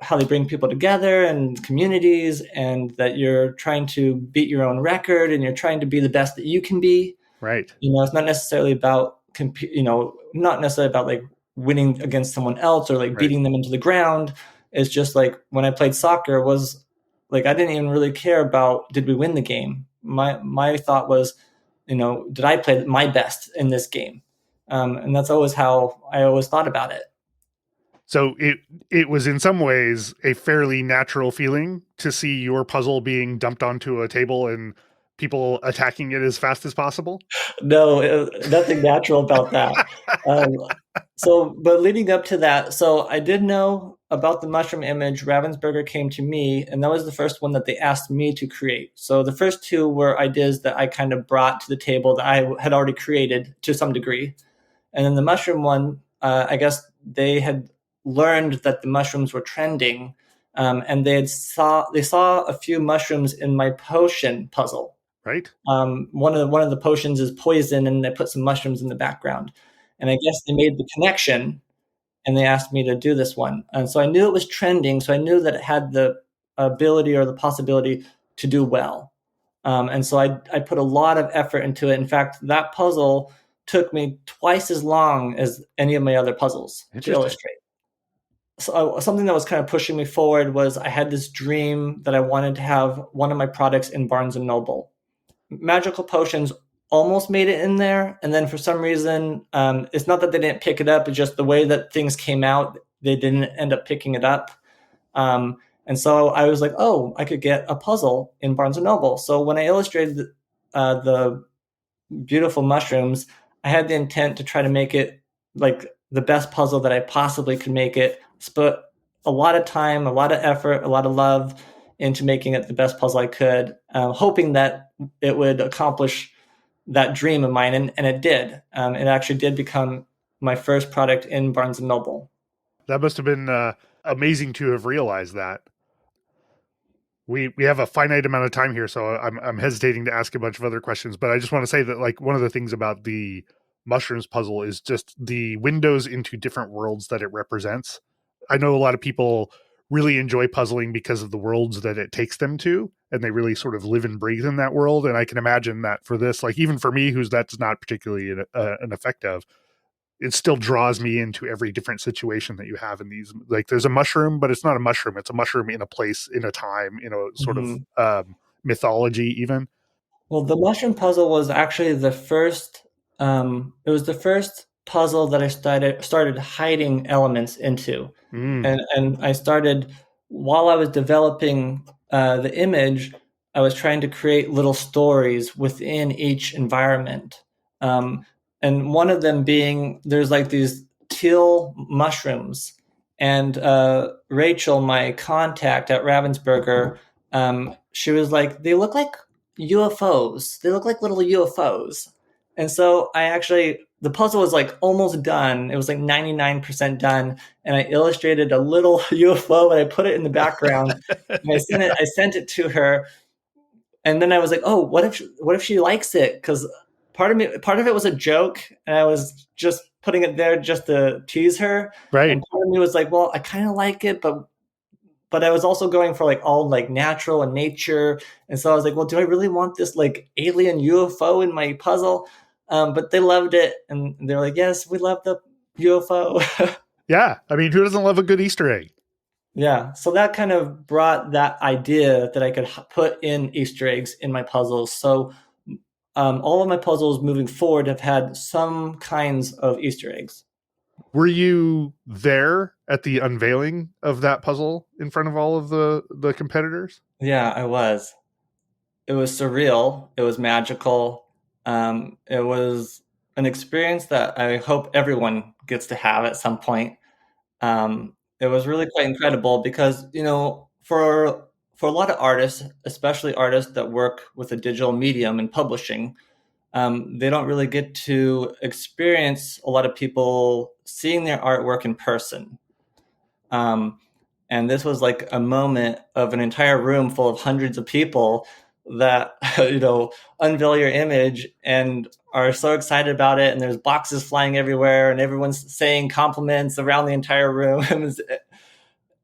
how they bring people together and communities, and that you're trying to beat your own record, and you're trying to be the best that you can be. Right, It's not necessarily about not necessarily about like winning against someone else or like right. beating them into the ground. It's just like when I played soccer was like I didn't even really care about did we win the game. My thought was, did I play my best in this game? And that's always how I always thought about it. So it was in some ways a fairly natural feeling to see your puzzle being dumped onto a table and people attacking it as fast as possible. No, nothing natural about that. Um, but leading up to that, so I did know about the mushroom image. Ravensburger came to me, and that was the first one that they asked me to create. So the first two were ideas that I kind of brought to the table that I had already created to some degree. And then the mushroom one, I guess they had learned that the mushrooms were trending, and they saw a few mushrooms in my potion puzzle. Right. One of the potions is poison, and they put some mushrooms in the background. And I guess they made the connection, and they asked me to do this one. And so I knew it was trending, so I knew that it had the ability or the possibility to do well. And so I put a lot of effort into it. In fact, that puzzle took me twice as long as any of my other puzzles to Interesting. illustrate. So something that was kind of pushing me forward was I had this dream that I wanted to have one of my products in Barnes and Noble. Magical potions almost made it in there, and then for some reason, it's not that they didn't pick it up; it's just the way that things came out, they didn't end up picking it up. And so I was like, "Oh, I could get a puzzle in Barnes and Noble." So when I illustrated the beautiful mushrooms, I had the intent to try to make it like the best puzzle that I possibly could make it. Put a lot of time, a lot of effort, a lot of love into making it the best puzzle I could, hoping that it would accomplish that dream of mine, and it did. It actually did become my first product in Barnes and Noble. That must have been amazing to have realized that. We have a finite amount of time here, so I'm hesitating to ask a bunch of other questions, but I just want to say that like one of the things about the mushrooms puzzle is just the windows into different worlds that it represents. I know a lot of people really enjoy puzzling because of the worlds that it takes them to, and they really sort of live and breathe in that world. And I can imagine that for this, like even for me, who's that's not particularly an effect of, it still draws me into every different situation that you have in these. Like there's a mushroom, but it's not a mushroom. It's a mushroom in a place, in a time, in a sort of Mhm. mythology, even. Well, the mushroom puzzle was actually the first. It was the first puzzle that I started hiding elements into, Mm, and I started while I was developing the image. I was trying to create little stories within each environment, um, and one of them being there's like these teal mushrooms, and Rachel, my contact at Ravensburger, she was like, they look like UFOs. They look like little UFOs. And so the puzzle was like almost done. It was like 99% done. And I illustrated a little UFO and I put it in the background. And I sent it to her. And then I was like, oh, what if she likes it? Because part of it was a joke, and I was just putting it there just to tease her. Right. And part of me was like, well, I kind of like it, but I was also going for like all like natural and nature. And so I was like, well, do I really want this like alien UFO in my puzzle? But they loved it, and they're like, yes, we love the UFO. Yeah. I mean, who doesn't love a good Easter egg? Yeah, so that kind of brought that idea that I could put in Easter eggs in my puzzles. So all of my puzzles moving forward have had some kinds of Easter eggs. Were you there at the unveiling of that puzzle in front of all of the competitors? Yeah, I was. It was surreal. It was magical. It was an experience that I hope everyone gets to have at some point. It was really quite incredible because, for a lot of artists, especially artists that work with a digital medium and publishing, they don't really get to experience a lot of people seeing their artwork in person. Um, and this was like a moment of an entire room full of hundreds of people that unveil your image and are so excited about it, and there's boxes flying everywhere and everyone's saying compliments around the entire room.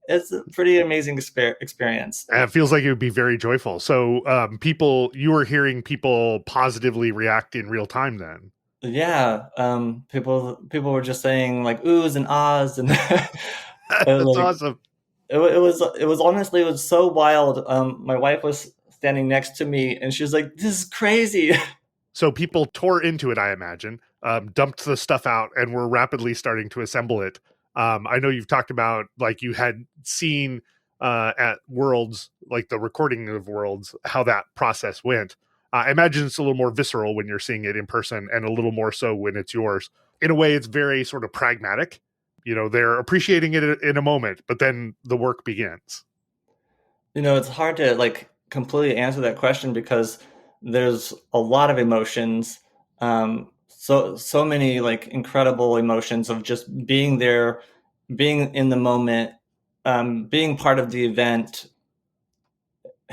It's a pretty amazing experience. And it feels like it would be very joyful. So, you were hearing people positively react in real time then. Yeah, people were just saying like oohs and ahs, and That's like awesome. it was honestly, it was so wild. My wife was standing next to me, and she was like, "This is crazy." So people tore into it, I imagine, dumped the stuff out, and were rapidly starting to assemble it. I know you've talked about like you had seen at Worlds, like the recording of Worlds, how that process went. I imagine it's a little more visceral when you're seeing it in person, and a little more so when it's yours. In a way, it's very sort of pragmatic. They're appreciating it in a moment, but then the work begins. It's hard to like completely answer that question because there's a lot of emotions. So many like incredible emotions of just being there, being in the moment, being part of the event.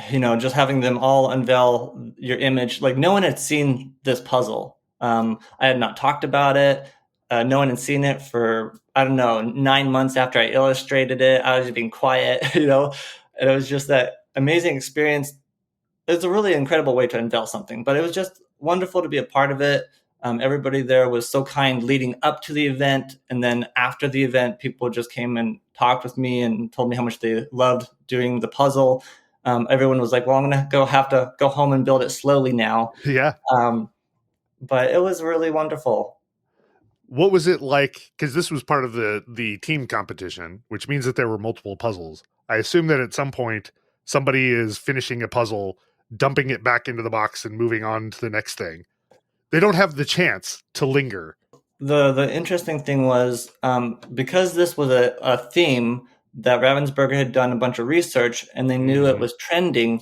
Just having them all unveil your image. Like no one had seen this puzzle. I had not talked about it. No one had seen it for, I don't know, 9 months after I illustrated it. I was just being quiet, and it was just that amazing experience. It's a really incredible way to unveil something, but it was just wonderful to be a part of it. Everybody there was so kind leading up to the event. And then after the event, people just came and talked with me and told me how much they loved doing the puzzle. Everyone was like, well, I'm going to have to go home and build it slowly now. Yeah. Um, but it was really wonderful. What was it like? Because this was part of the team competition, which means that there were multiple puzzles. I assume that at some point somebody is finishing a puzzle, dumping it back into the box, and moving on to the next thing. They don't have the chance to linger. The interesting thing was, because this was a theme that Ravensburger had done a bunch of research and they knew it was trending,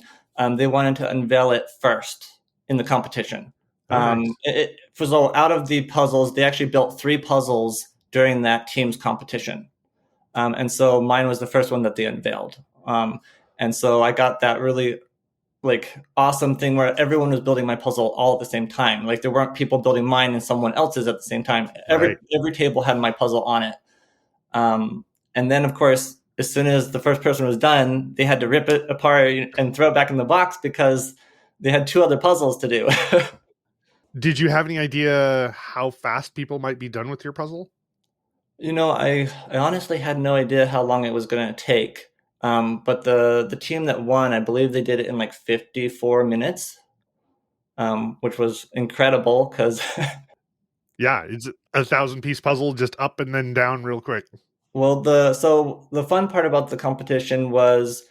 they wanted to unveil it first in the competition. Oh, nice. So out of the puzzles, they actually built 3 puzzles during that team's competition. And so mine was the first one that they unveiled. And so I got that really like awesome thing where everyone was building my puzzle all at the same time. Like there weren't people building mine and someone else's at the same time. Right. Every table had my puzzle on it. And then of course, as soon as the first person was done, they had to rip it apart and throw it back in the box because they had 2 other puzzles to do. Did you have any idea how fast people might be done with your puzzle? I honestly had no idea how long it was going to take. But the team that won, I believe they did it in like 54 minutes, which was incredible because, Yeah, it's a 1,000-piece puzzle, just up and then down real quick. well, the fun part about the competition was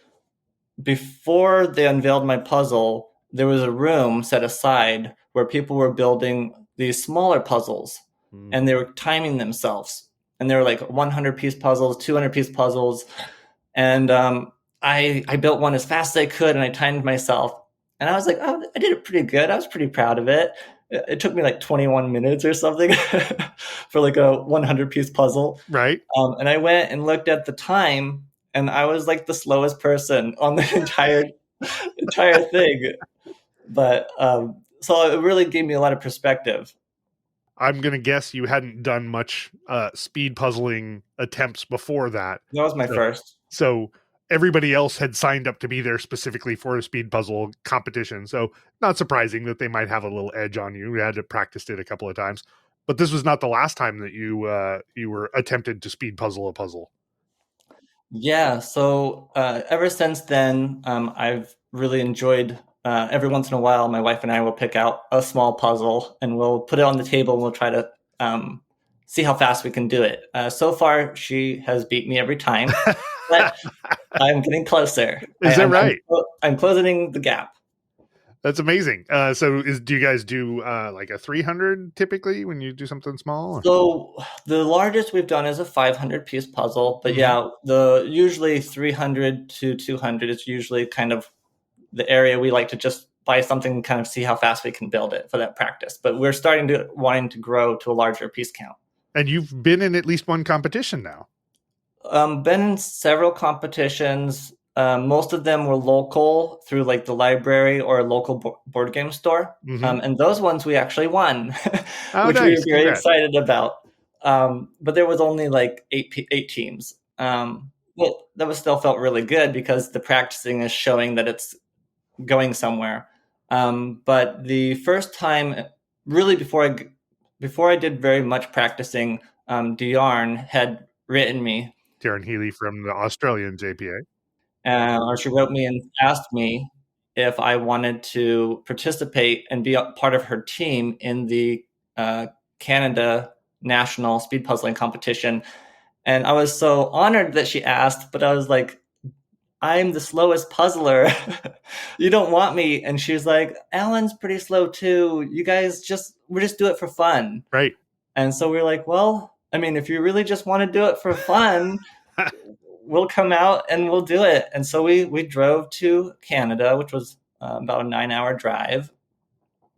before they unveiled my puzzle, there was a room set aside where people were building these smaller puzzles, and they were timing themselves, and they were like 100-piece puzzles, 200-piece puzzles. And I built one as fast as I could, and I timed myself. And I was like, oh, I did it pretty good. I was pretty proud of it. It took me like 21 minutes or something for like a 100-piece puzzle. Right. And I went and looked at the time, and I was like the slowest person on the entire thing. But so it really gave me a lot of perspective. I'm going to guess you hadn't done much speed puzzling attempts before that. That was my So, first. so everybody else had signed up to be there specifically for a speed puzzle competition. So not surprising that they might have a little edge on you. You had to practice it a couple of times. But this was not the last time that you were attempted to speed puzzle a puzzle. Yeah, so ever since then, I've really enjoyed. Every once in a while, my wife and I will pick out a small puzzle and we'll put it on the table and we'll try to see how fast we can do it. So far, she has beat me every time, but I'm getting closer. Is that right? I'm closing the gap. That's amazing. Do you guys do like a 300 typically when you do something small? So the largest we've done is a 500 piece puzzle, but yeah, the usually 300 to 200 is usually kind of the area we like to just buy something and kind of see how fast we can build it for that practice. But we're wanting to grow to a larger piece count. And you've been in at least one competition now. Been in several competitions. Most of them were local through like the library or a local board game store. And those ones we actually won, which we were very excited about. But there was only like eight teams. Well, that was still felt really good because the practicing is showing that it's going somewhere. But the first time, really before I did very much practicing, Diarn had written me. Darren Healy from the Australian JPA. Or she wrote me and asked me if I wanted to participate and be a part of her team in the Canada National Speed Puzzling Competition. And I was so honored that she asked, but I was like, I'm the slowest puzzler. You don't want me. And she was like, Alan's pretty slow too. You guys we just do it for fun. Right. And so we were like, well, I mean, if you really just want to do it for fun, we'll come out and we'll do it. And so we drove to Canada, which was about a 9-hour drive,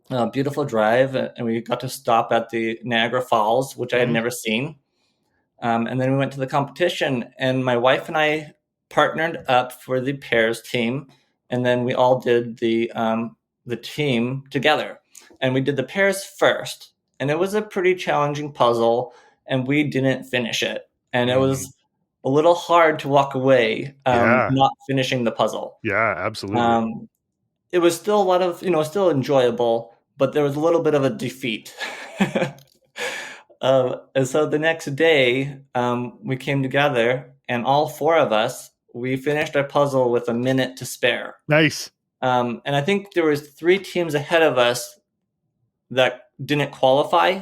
a beautiful drive. And we got to stop at the Niagara Falls, which I had never seen. And then we went to the competition, and my wife and I partnered up for the pairs team. And then we all did the team together. And we did the pairs first. And it was a pretty challenging puzzle, and we didn't finish it. And it was a little hard to walk away not finishing the puzzle. Yeah, absolutely. It was still a lot of, still enjoyable, but there was a little bit of a defeat. And so the next day, we came together, and all four of us, we finished our puzzle with a minute to spare. Nice. And I think there was 3 teams ahead of us that didn't qualify.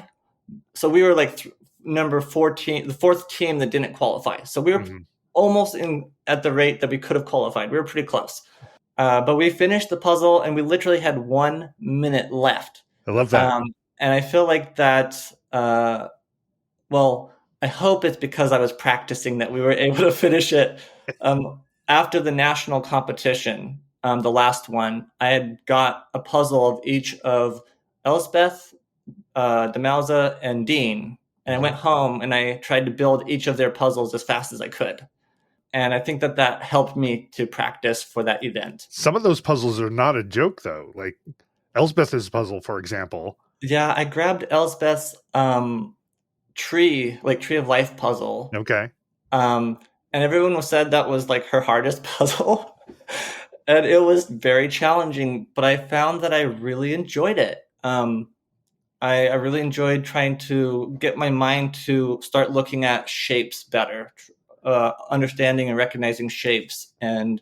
So we were like number 14, the 4th team that didn't qualify. So we were almost at the rate that we could have qualified. We were pretty close. But we finished the puzzle, and we literally had 1 minute left. I love that. And I feel like that, well, I hope it's because I was practicing that we were able to finish it. After the national competition, the last one, I had got a puzzle of each of Elspeth, Demauza, and Dean. And I went home and I tried to build each of their puzzles as fast as I could. And I think that helped me to practice for that event. Some of those puzzles are not a joke, though. Like Elspeth's puzzle, for example. Yeah, I grabbed Elspeth's tree of life puzzle. Okay. And everyone said that was like her hardest puzzle. And it was very challenging, but I found that I really enjoyed it. I really enjoyed trying to get my mind to start looking at shapes better, understanding and recognizing shapes. And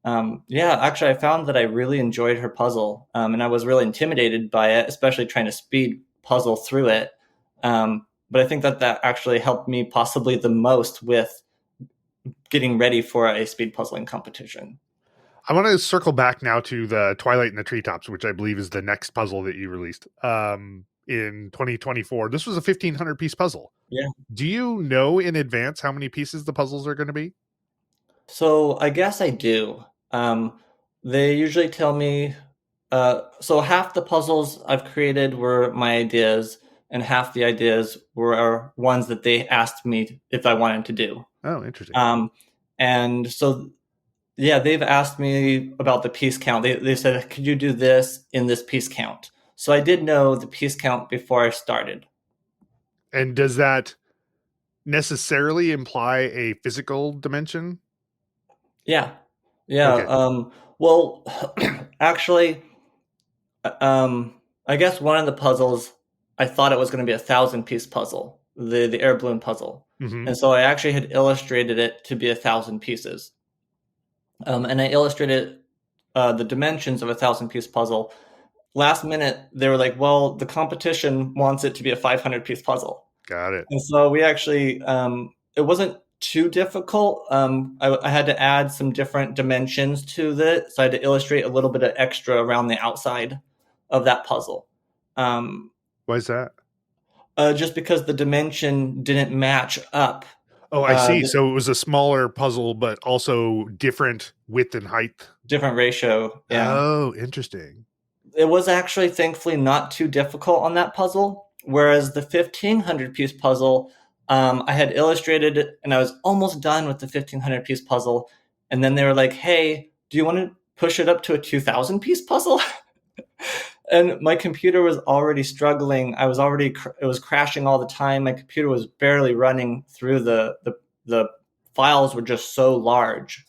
actually, I found that I really enjoyed her puzzle, and I was really intimidated by it, especially trying to speed puzzle through it. But I think that actually helped me possibly the most with getting ready for a speed puzzling competition. I want to circle back now to the Twilight in the Treetops, which I believe is the next puzzle that you released in 2024. This was a 1,500 piece puzzle. Yeah. Do you know in advance how many pieces the puzzles are going to be? So I guess I do. They usually tell me, so half the puzzles I've created were my ideas, and half the ideas were ones that they asked me if I wanted to do. Oh, interesting. And so Yeah, they've asked me about the piece count. They said, could you do this in this piece count? So I did know the piece count before I started. And does that necessarily imply a physical dimension? Yeah. Yeah. Okay. Well, actually, I guess one of the puzzles, I thought it was going to be a 1,000 piece puzzle, the air balloon puzzle. Hmm. And so I actually had illustrated it to be 1,000 pieces. And I illustrated the dimensions of 1,000 piece puzzle. Last minute, they were like, well, the competition wants it to be a 500 piece puzzle. Got it. And so we actually, it wasn't too difficult. I had to add some different dimensions to it. So I had to illustrate a little bit of extra around the outside of that puzzle. Um, Why is that? just because the dimension didn't match up. Oh, I see. The So it was a smaller puzzle, but also different width and height. different ratio. Yeah. Oh, interesting. It was actually thankfully not too difficult on that puzzle. Whereas the 1,500 piece puzzle, I had illustrated it and I was almost done with the 1,500 piece puzzle. And then they were like, hey, do you want to push it up to a 2,000 piece puzzle? And my computer was already struggling. It was crashing all the time. My computer was barely running through the files were just so large.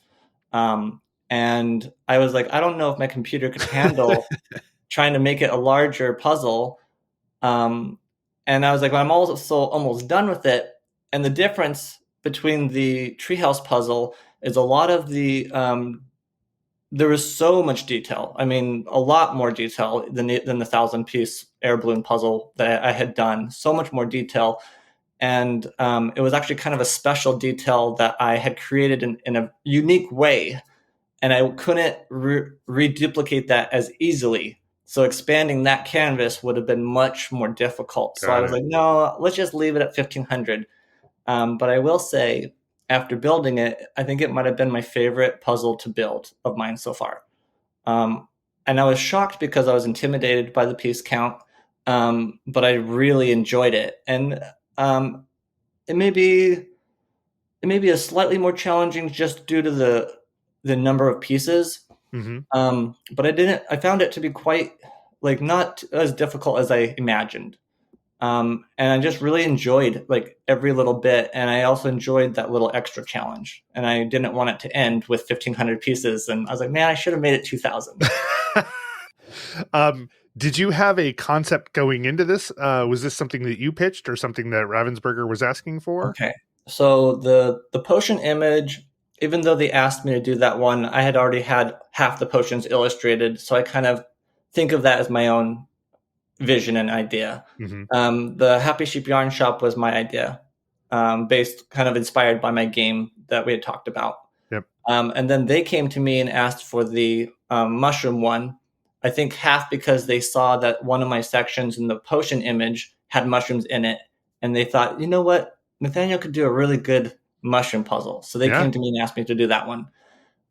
And I was like, I don't know if my computer could handle trying to make it a larger puzzle. Um, and I was like, well, I'm also almost done with it. And the difference between the treehouse puzzle is a lot of there was so much detail. I mean, a lot more detail than the 1,000 piece air balloon puzzle that I had done. So much more detail. And it was actually kind of a special detail that I had created in a unique way. And I couldn't reduplicate that as easily. So expanding that canvas would have been much more difficult. So I Got was it. like, no, let's just leave it at 1,500. But I will say, after building it, I think it might have been my favorite puzzle to build of mine so far. Um, and I was shocked because I was intimidated by the piece count, but I really enjoyed it. And um, it may be a slightly more challenging just due to the number of pieces. Hmm. But I found it to be quite like not as difficult as I imagined. And I just really enjoyed like every little bit. And I also enjoyed that little extra challenge. And I didn't want it to end with 1,500 pieces. And I was like, man, I should have made it 2,000. Did you have a concept going into this? Was this something that you pitched or something that Ravensburger was asking for? Okay. So the potion image, even though they asked me to do that one, I had already had half the potions illustrated. So I kind of think of that as my own vision and idea. Hmm. The Happy Sheep Yarn Shop was my idea, based kind of inspired by my game that we had talked about. Yep. And then they came to me and asked for the mushroom one. I think half because they saw that one of my sections in the potion image had mushrooms in it. And they thought, you know what? Nathaniel could do a really good mushroom puzzle. So they Yeah. came to me and asked me to do that one.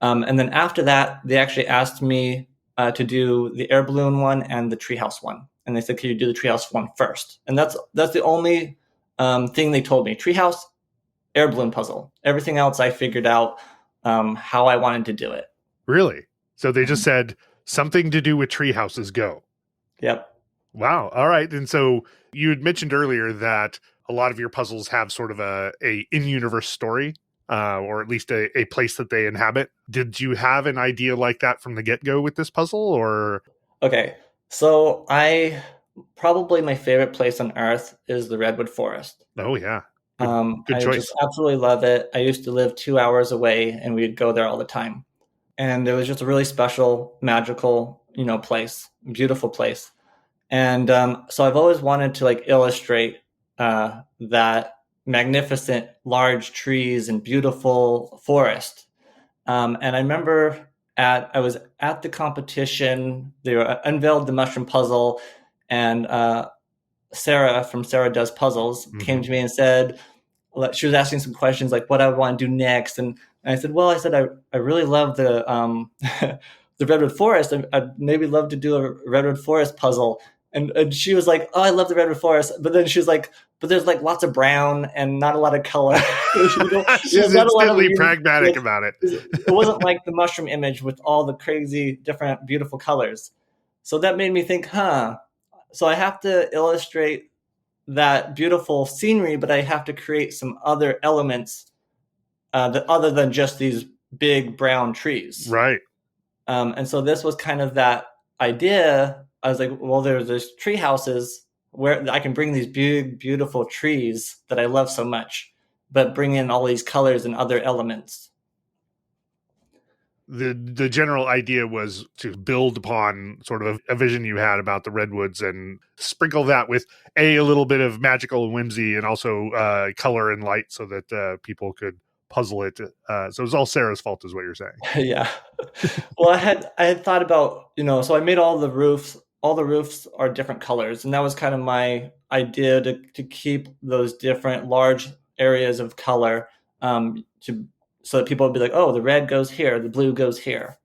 And then after that, they actually asked me to do the air balloon one and the treehouse one. And they said, "Can you do the treehouse one first?" And that's the only thing they told me: treehouse, air balloon puzzle. Everything else, I figured out how I wanted to do it. Really? So they just said something to do with tree houses, go. Yep. Wow. All right. And so you had mentioned earlier that a lot of your puzzles have sort of a in-universe story, or at least a place that they inhabit. Did you have an idea like that from the get-go with this puzzle, or? Okay. So probably my favorite place on Earth is the Redwood Forest. Oh yeah. Good I just choice. absolutely love it. I used to live 2 hours away, and we'd go there all the time. And it was just a really special, magical, place, beautiful place. And so I've always wanted to like illustrate that magnificent, large trees and beautiful forest. And I remember I was at the competition. They unveiled the mushroom puzzle, and Sarah from Sarah Does Puzzles came Hmm. to me and said, she was asking some questions like what I want to do next, and I said, well, I really love the the redwood forest. I'd maybe love to do a redwood forest puzzle. And she was like, "Oh, I love the redwood forest," but then she was like, "But there's like lots of brown and not a lot of color." She's Not a lot of instantly like, pragmatic about it. it wasn't like the mushroom image with all the crazy different beautiful colors. So that made me think, huh? So I have to illustrate that beautiful scenery, but I have to create some other elements that other than just these big brown trees. Right. And so this was kind of that idea. I was like, well, there's tree houses where I can bring these big, beautiful trees that I love so much, but bring in all these colors and other elements. The general idea was to build upon sort of a vision you had about the redwoods and sprinkle that with a little bit of magical whimsy and also color and light so that people could puzzle it. So it was all Sarah's fault, is what you're saying. Yeah. Well, I had thought about, so I made all the roofs. All the roofs are different colors, and that was kind of my idea to keep those different large areas of color, to so that people would be like, oh, the red goes here, the blue goes here.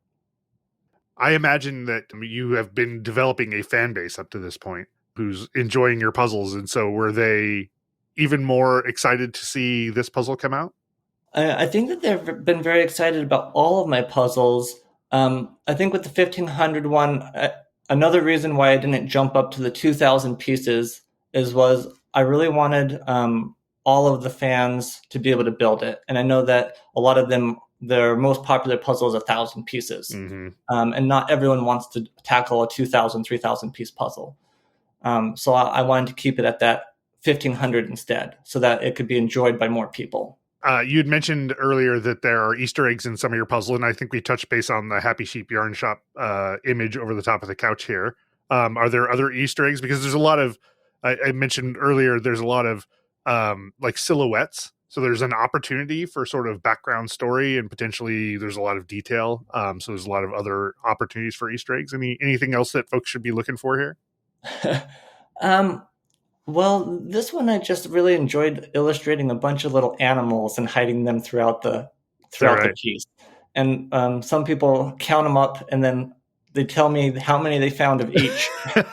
I imagine that you have been developing a fan base up to this point who's enjoying your puzzles. And so were they even more excited to see this puzzle come out? I think that they've been very excited about all of my puzzles. I think with the 1500 one, another reason why I didn't jump up to the 2000 pieces was I really wanted all of the fans to be able to build it. And I know that a lot of them, their most popular puzzle is 1,000 pieces. Mm-hmm. And not everyone wants to tackle a 2,000, 3,000 piece puzzle. So I wanted to keep it at that 1,500 instead so that it could be enjoyed by more people. You had mentioned earlier that there are Easter eggs in some of your puzzle, and I think we touched base on the Happy Sheep Yarn Shop image over the top of the couch here. Are there other Easter eggs? Because there's a lot of, I mentioned earlier, there's a lot of like silhouettes. So there's an opportunity for sort of background story, and potentially there's a lot of detail. So there's a lot of other opportunities for Easter eggs. Anything else that folks should be looking for here? Well, this one I just really enjoyed illustrating a bunch of little animals and hiding them throughout the piece. And some people count them up and then they tell me how many they found of each. Has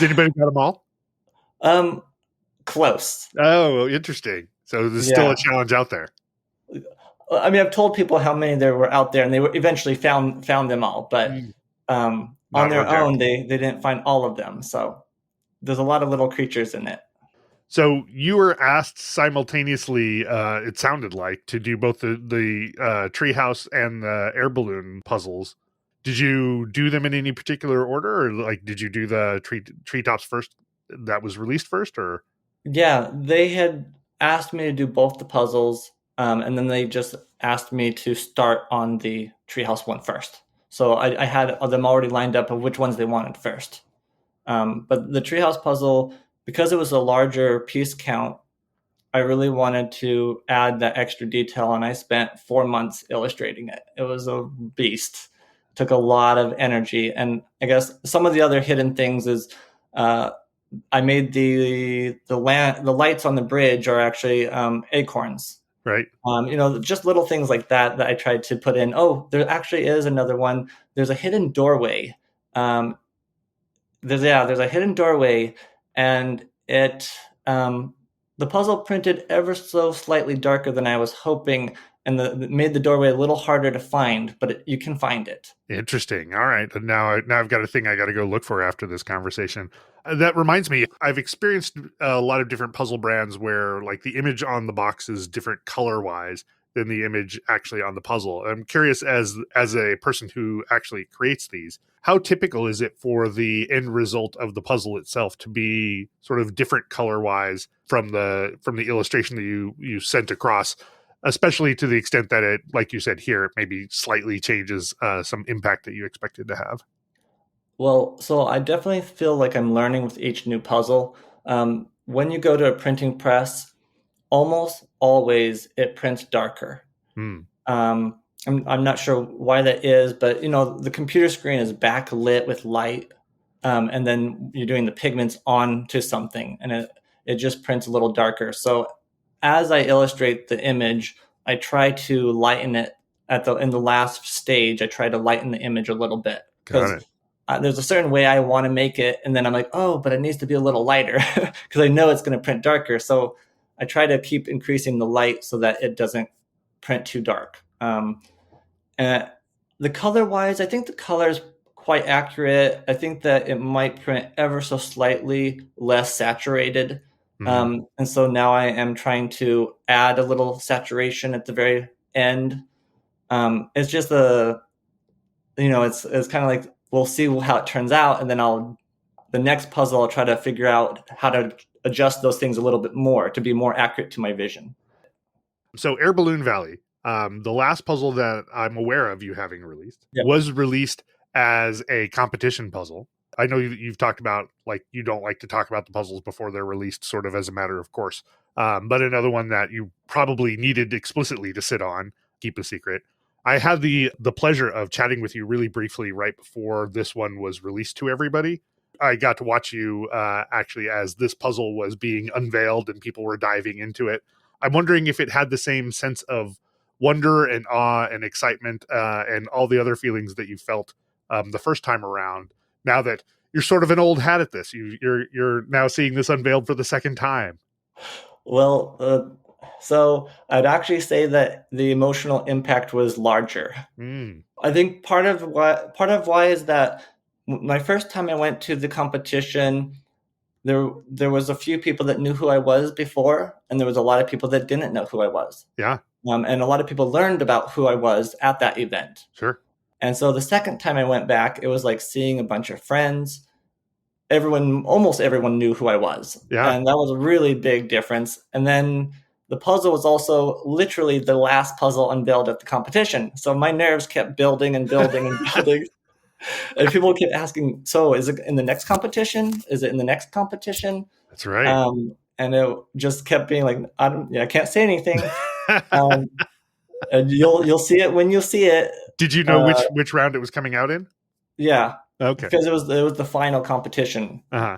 anybody got them all? Close. Oh, interesting. So there's still a challenge out there. I mean, I've told people how many there were out there, and they eventually found them all. But on their own, they didn't find all of them. So there's a lot of little creatures in it. So you were asked simultaneously, it sounded like, to do both the treehouse and the air balloon puzzles. Did you do them in any particular order, or like did you do the treetops first? That was released first, or? Yeah, they had asked me to do both the puzzles, and then they just asked me to start on the treehouse one first. So I had them already lined up of which ones they wanted first. But the treehouse puzzle, because it was a larger piece count, I really wanted to add that extra detail, and I spent 4 months illustrating it. It was a beast. It took a lot of energy, and I guess some of the other hidden things is I made the lights on the bridge are actually acorns. Right. Just little things like that I tried to put in. Oh, there actually is another one. There's a hidden doorway. There's a hidden doorway, and it the puzzle printed ever so slightly darker than I was hoping, and made the doorway a little harder to find, but you can find it. Interesting. All right. Now I've got a thing I got to go look for after this conversation. That reminds me, I've experienced a lot of different puzzle brands where like the image on the box is different color wise than the image actually on the puzzle. I'm curious, as a person who actually creates these, how typical is it for the end result of the puzzle itself to be sort of different color wise from the illustration that you sent across? Especially to the extent that it, like you said here, it maybe slightly changes some impact that you expected to have. Well, so I definitely feel like I'm learning with each new puzzle. When you go to a printing press, almost always it prints darker. I'm not sure why that is, but the computer screen is backlit with light, and then you're doing the pigments onto something, and it just prints a little darker. So as I illustrate the image, I try to lighten it in the last stage. I try to lighten the image a little bit because there's a certain way I want to make it, and then I'm like, oh, but it needs to be a little lighter because I know it's going to print darker. So I try to keep increasing the light so that it doesn't print too dark. And the color wise, I think the color is quite accurate. I think that it might print ever so slightly less saturated. Mhm. And so now I am trying to add a little saturation at the very end. It's just it's kind of like we'll see how it turns out, and then the next puzzle I'll try to figure out how to adjust those things a little bit more to be more accurate to my vision. So Air Balloon Valley, the last puzzle that I'm aware of you having released, Yep. was released as a competition puzzle. I know you've talked about, like, you don't like to talk about the puzzles before they're released, sort of as a matter of course. But another one that you probably needed explicitly to sit on, keep a secret. I had the pleasure of chatting with you really briefly right before this one was released to everybody. I got to watch you actually as this puzzle was being unveiled and people were diving into it. I'm wondering if it had the same sense of wonder and awe and excitement and all the other feelings that you felt the first time around. Now that you're sort of an old hat at this, you're now seeing this unveiled for the second time. Well, so I'd actually say that the emotional impact was larger. Mm, I think part of why is that my first time I went to the competition, there was a few people that knew who I was before, and there was a lot of people that didn't know who I was. yeah, And a lot of people learned about who I was at that event. sure. And so the second time I went back, it was like seeing a bunch of friends. Almost everyone knew who I was. Yeah. And that was a really big difference. And then the puzzle was also literally the last puzzle unveiled at the competition. So my nerves kept building and building and building. And people kept asking, so is it in the next competition? Is it in the next competition? That's right. And it just kept being like, I can't say anything. Um, and you'll see it when you see it. Did you know which round it was coming out in? Yeah, Okay. because it was the final competition. Uh-huh.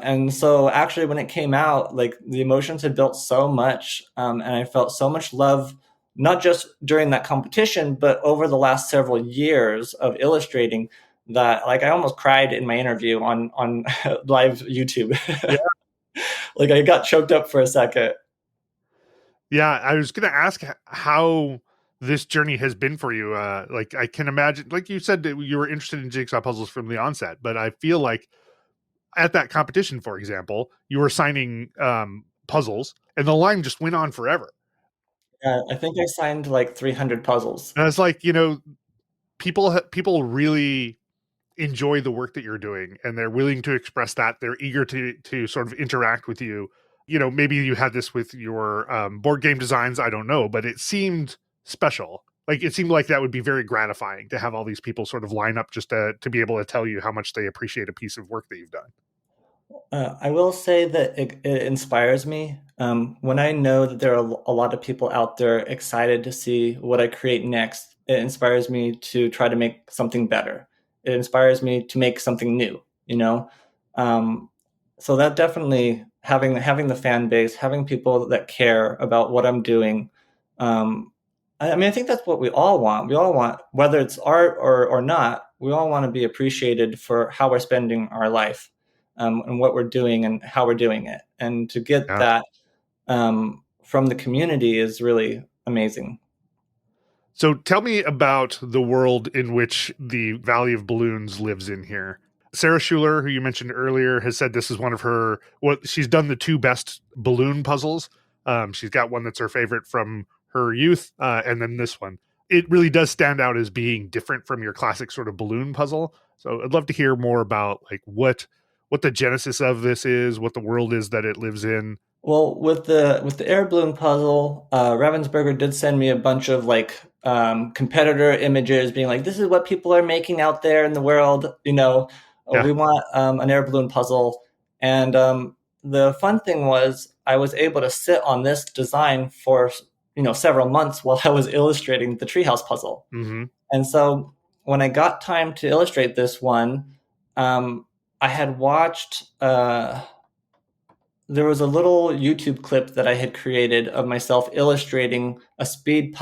And so actually when it came out, like the emotions had built so much, and I felt so much love, not just during that competition, but over the last several years of illustrating, that like I almost cried in my interview on live YouTube. Yeah. Like I got choked up for a second. Yeah, I was going to ask how this journey has been for you. Like, I can imagine, like you said, that you were interested in jigsaw puzzles from the onset, but I feel like at that competition, for example, you were signing puzzles, and the line just went on forever. I think I signed like 300 puzzles. And it's like, people really enjoy the work that you're doing, and they're willing to express that. They're eager to sort of interact with you. Maybe you had this with your board game designs, I don't know, but it seemed special. Like, it seemed like that would be very gratifying to have all these people sort of line up just to be able to tell you how much they appreciate a piece of work that you've done. I will say that it inspires me when I know that there are a lot of people out there excited to see what I create next. It inspires me to try to make something better. It inspires me to make something new. You know, um, so that definitely having the fan base, having people that care about what I'm doing. I mean, I think that's what we all want. We all want, whether it's art or not, we all want to be appreciated for how we're spending our life, and what we're doing and how we're doing it. And to get Yeah. that from the community is really amazing. So tell me about the world in which the Valley of Balloons lives in here. Sarah Schuler, who you mentioned earlier, has said this is one of her, she's done the two best balloon puzzles. She's got one that's her favorite from her youth, and then this one. It really does stand out as being different from your classic sort of balloon puzzle. So I'd love to hear more about like what the genesis of this is, what the world is that it lives in. Well, with the air balloon puzzle, Ravensburger did send me a bunch of like competitor images, being like, "This is what people are making out there in the world." Yeah. We want an air balloon puzzle. And the fun thing was, I was able to sit on this design for several months while I was illustrating the treehouse puzzle. Mm-hmm. And so when I got time to illustrate this one, I had watched. There was a little YouTube clip that I had created of myself illustrating a speed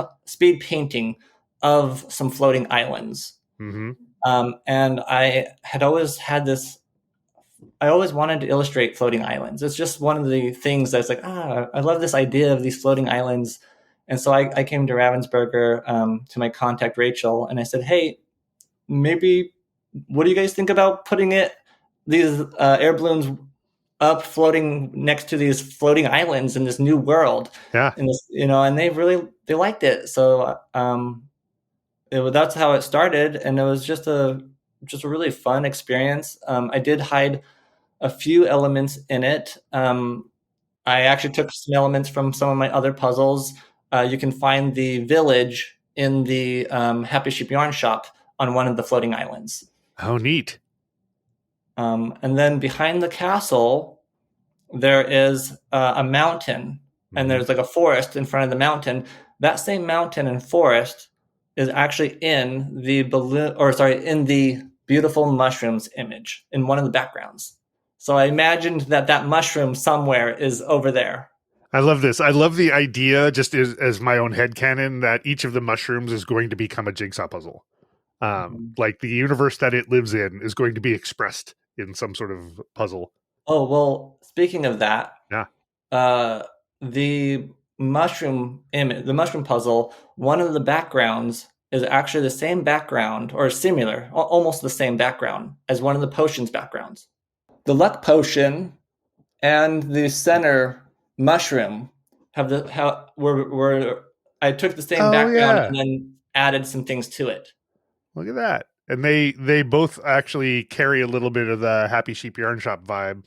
painting of some floating islands. Mm-hmm. And I had always had this. I always wanted to illustrate floating islands. It's just one of the things that's like, I love this idea of these floating islands. And so I came to Ravensburger, to my contact Rachel, and I said, hey, maybe what do you guys think about putting these air balloons up floating next to these floating islands in this new world, Yeah. in this, and they liked it. So that's how it started, and it was just a really fun experience. I did hide a few elements in it. I actually took some elements from some of my other puzzles. You can find the village in the Happy Sheep Yarn Shop on one of the floating islands. Oh, neat. And then behind the castle, there is a mountain, and Mhm. there's like a forest in front of the mountain. That same mountain and forest is actually in the balloon, or sorry, in the beautiful mushrooms image in one of the backgrounds. So I imagined that mushroom somewhere is over there. I love this. I love the idea, just as my own headcanon, that each of the mushrooms is going to become a jigsaw puzzle. Mhm. Like the universe that it lives in is going to be expressed in some sort of puzzle. Oh, well, speaking of that, Yeah. uh, the the mushroom puzzle, one of the backgrounds is actually the same background or similar, almost the same background as one of the potions backgrounds. The luck potion and the center mushroom have the how were I took the same Oh background yeah. and then added some things to it. Look at that. And they both actually carry a little bit of the Happy Sheep Yarn Shop vibe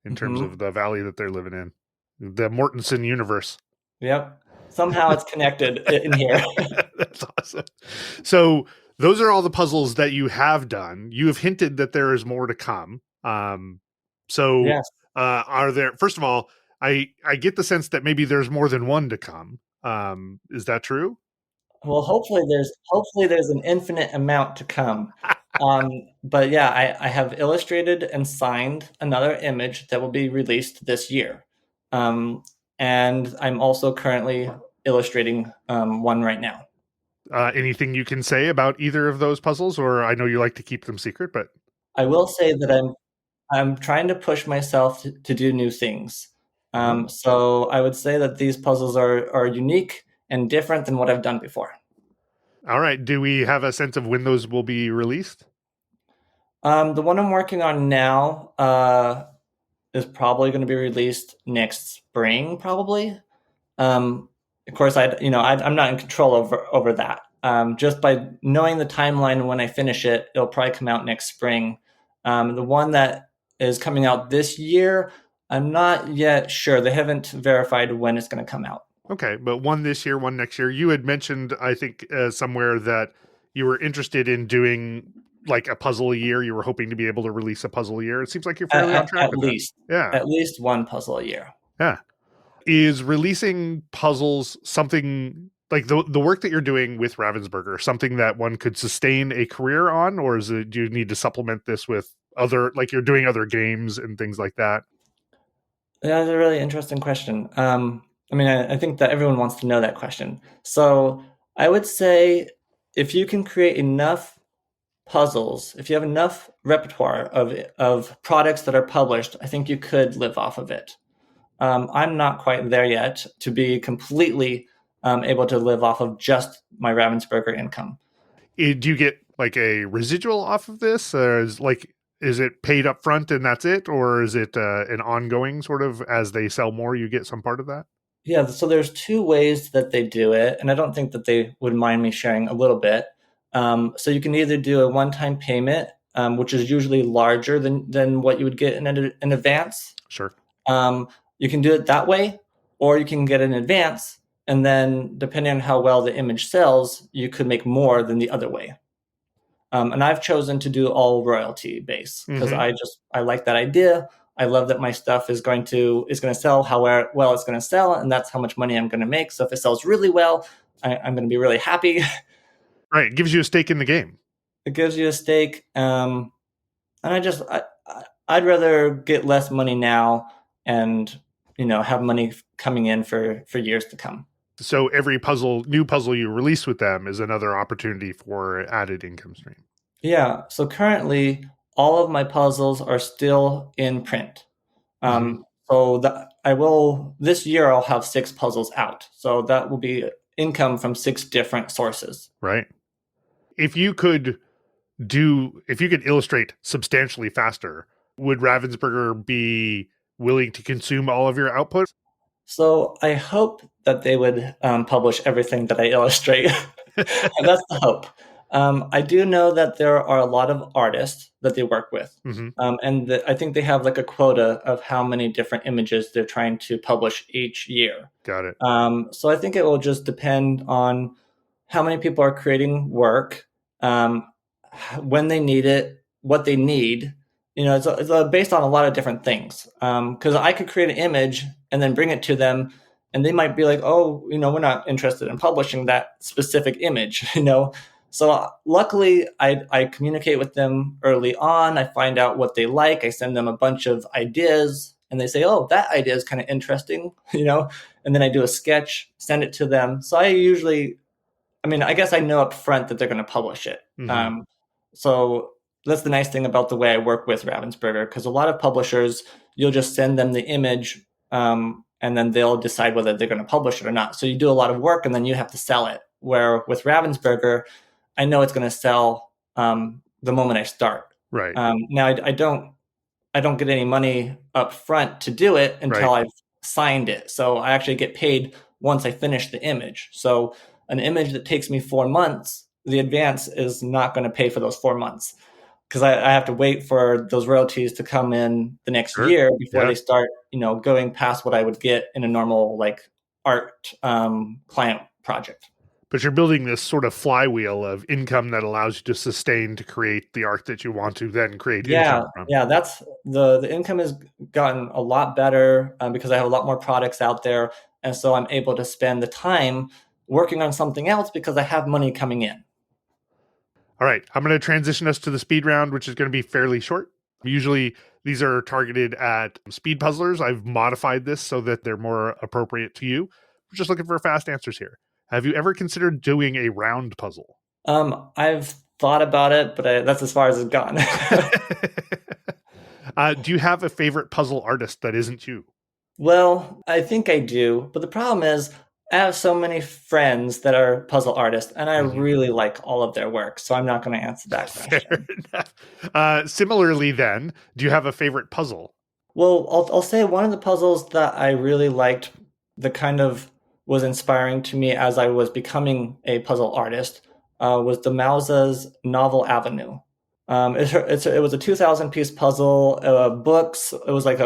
in terms Hmm. of the valley that they're living in. The Mortensen universe. Yep. Somehow it's connected in here. That's awesome. So those are all the puzzles that you have done. You have hinted that there is more to come. So Yes. are there? First of all, I get the sense that maybe there's more than one to come. Is that true? Well, hopefully there's an infinite amount to come. But yeah, I have illustrated and signed another image that will be released this year. Um, and I'm also currently illustrating one right now. Anything you can say about either of those puzzles, or I know you like to keep them secret, but I will say that I'm trying to push myself to do new things. oh, So I would say that these puzzles are unique and different than what I've done before. all right. Do we have a sense of when those will be released? The one I'm working on now is probably going to be released next spring, probably. Um, of course, I'm not in control over that. Just by knowing the timeline when I finish it, it'll probably come out next spring. The one that is coming out this year, I'm not yet sure. They haven't verified when it's going to come out. Okay, but one this year, one next year. You had mentioned, I think, somewhere that you were interested in doing like a puzzle a year. You were hoping to be able to release a puzzle a year. It seems like you're fairly on track At with that. least, Yeah, at least one puzzle a year. yeah. Is releasing puzzles something like the work that you're doing with Ravensburger something that one could sustain a career on, or is it do you need to supplement this with other like you're doing other games and things like that? That's a really interesting question. I mean, I think that everyone wants to know that question. So I would say if you can create enough puzzles, if you have enough repertoire of products that are published, I think you could live off of it. I'm not quite there yet to be completely able to live off of just my Ravensburger income. Do you get like a residual off of this? Is it paid up front and that's it, or is it an ongoing sort of as they sell more, you get some part of that? Yeah, so there's two ways that they do it, and I don't think that they would mind me sharing a little bit. So you can either do a one-time payment, which is usually larger than what you would get in advance. Sure. Um, you can do it that way, or you can get an advance, and then depending on how well the image sells, you could make more than the other way. And I've chosen to do all royalty base because Mm-hmm. I like that idea. I love that my stuff is going to sell how well it's going to sell, and that's how much money I'm going to make. So if it sells really well, I'm going to be really happy. Right. It gives you a stake in the game. It gives you a stake, and I'd rather get less money now and have money coming in for years to come. So every new puzzle you release with them is another opportunity for added income stream. Yeah. So currently, all of my puzzles are still in print. Hmm. So that I will this year I'll have 6 puzzles out. So that will be income from 6 different sources. Right. If you could if you could illustrate substantially faster, would Ravensburger be willing to consume all of your output? So I hope that they would publish everything that I illustrate. That's the hope. I do know that there are a lot of artists that they work with, Hmm. I think they have like a quota of how many different images they're trying to publish each year. Got it. So I think it will just depend on how many people are creating work, um, when they need it, what they need. It's based on a lot of different things. Because I could create an image and then bring it to them, and they might be like, "Oh, we're not interested in publishing that specific image." So luckily, I communicate with them early on. I find out what they like. I send them a bunch of ideas, and they say, "Oh, that idea is kind of interesting," and then I do a sketch, send it to them. So I guess I know up front that they're going to publish it. Hmm. So that's the nice thing about the way I work with Ravensburger, because a lot of publishers, you'll just send them the image, and then they'll decide whether they're going to publish it or not. So you do a lot of work, and then you have to sell it. Where with Ravensburger, I know it's going to sell the moment I start. Right. Now I don't get any money up front to do it until Right. I've signed it. So I actually get paid once I finish the image. So an image that takes me 4 months, the advance is not going to pay for those 4 months, because I have to wait for those royalties to come in the next Sure. year before Yeah. they start, going past what I would get in a normal like art client project. But you're building this sort of flywheel of income that allows you to sustain to create the art that you want to then create Yeah, income from. yeah, that's the income has gotten a lot better, because I have a lot more products out there, and so I'm able to spend the time working on something else because I have money coming in. All right, I'm going to transition us to the speed round, which is going to be fairly short. Usually, these are targeted at speed puzzlers. I've modified this so that they're more appropriate to you. We're just looking for fast answers here. Have you ever considered doing a round puzzle? I've thought about it, but that's as far as it's gone. Do you have a favorite puzzle artist that isn't you? Well, I think I do, but the problem is I have so many friends that are puzzle artists, and I Mhm. really like all of their work, so I'm not going to answer that Fair question. enough. Similarly, then, do you have a favorite puzzle? Well, I'll say one of the puzzles that I really liked, that kind of was inspiring to me as I was becoming a puzzle artist, was the Mausa's Novel Avenue. It was a 2,000 piece puzzle. Books. It was like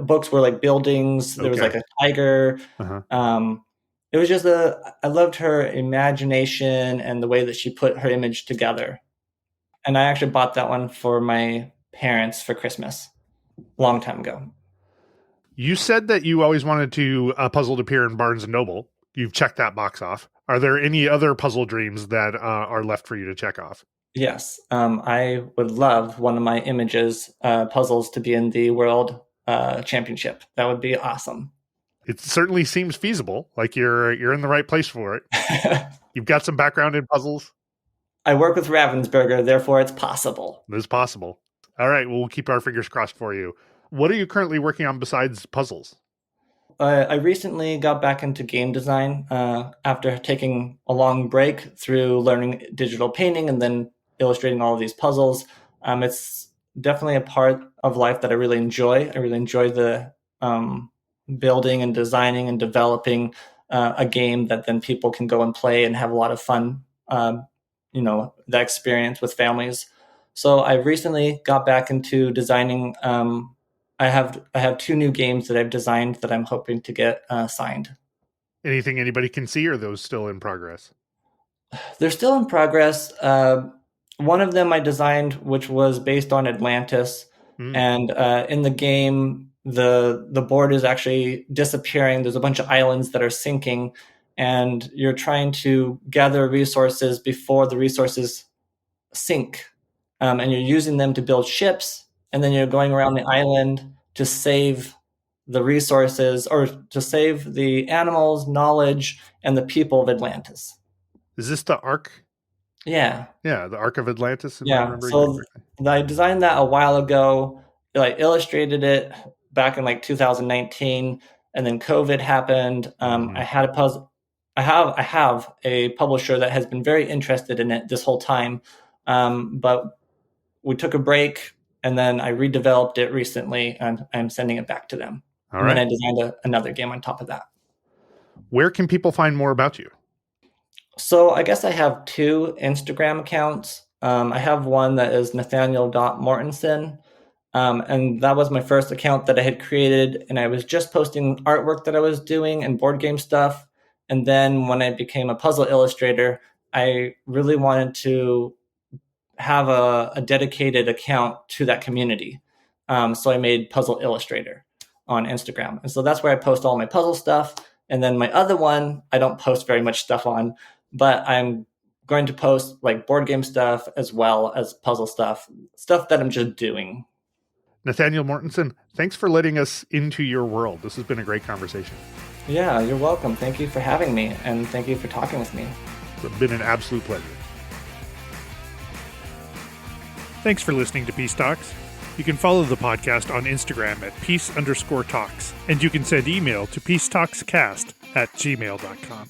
books were like buildings. There was Okay. like a tiger. Uh-huh. Um, it was just I loved her imagination and the way that she put her image together. And I actually bought that one for my parents for Christmas a long time ago. You said that you always wanted to puzzle to appear in Barnes and Noble. You've checked that box off. Are there any other puzzle dreams that are left for you to check off? Yes, I would love one of my images puzzles to be in the world championship. That would be awesome. It certainly seems feasible. Like you're in the right place for it. You've got some background in puzzles. I work with Ravensburger, therefore it's possible. It is possible. All right, well, we'll keep our fingers crossed for you. What are you currently working on besides puzzles? I recently got back into game design after taking a long break through learning digital painting and then illustrating all of these puzzles. It's definitely a part of life that I really enjoy. I really enjoy the building and designing and developing a game that then people can go and play and have a lot of fun. That experience with families. So I recently got back into designing. I have 2 new games that I've designed that I'm hoping to get signed. Anything anybody can see, or are those still in progress? They're still in progress. One of them I designed, which was based on Atlantis, Mm. and in the game, the board is actually disappearing. There's a bunch of islands that are sinking, and you're trying to gather resources before the resources sink, and you're using them to build ships, and then you're going around the island to save the resources or to save the animals, knowledge, and the people of Atlantis. Is this the Ark? Yeah. Yeah, the Ark of Atlantis, am I Yeah. remembering that So correctly? I designed that a while ago. I illustrated it back in like 2019, and then COVID happened. I had a puzzle. I have a publisher that has been very interested in it this whole time, but we took a break, and then I redeveloped it recently, and I'm sending it back to them. All And then right. I designed another game on top of that. Where can people find more about you? So I guess I have two Instagram accounts. I have one that is Nathanael.Mortensen. And that was my first account that I had created. And I was just posting artwork that I was doing and board game stuff. And then when I became a puzzle illustrator, I really wanted to have a dedicated account to that community. So I made Puzzle Illustrator on Instagram. And so that's where I post all my puzzle stuff. And then my other one, I don't post very much stuff on, but I'm going to post like board game stuff as well as puzzle stuff that I'm just doing. Nathanael Mortensen, thanks for letting us into your world. This has been a great conversation. Yeah, you're welcome. Thank you for having me, and thank you for talking with me. It's been an absolute pleasure. Thanks for listening to Peace Talks. You can follow the podcast on Instagram at peace_talks, and you can send email to peacetalkscast@gmail.com.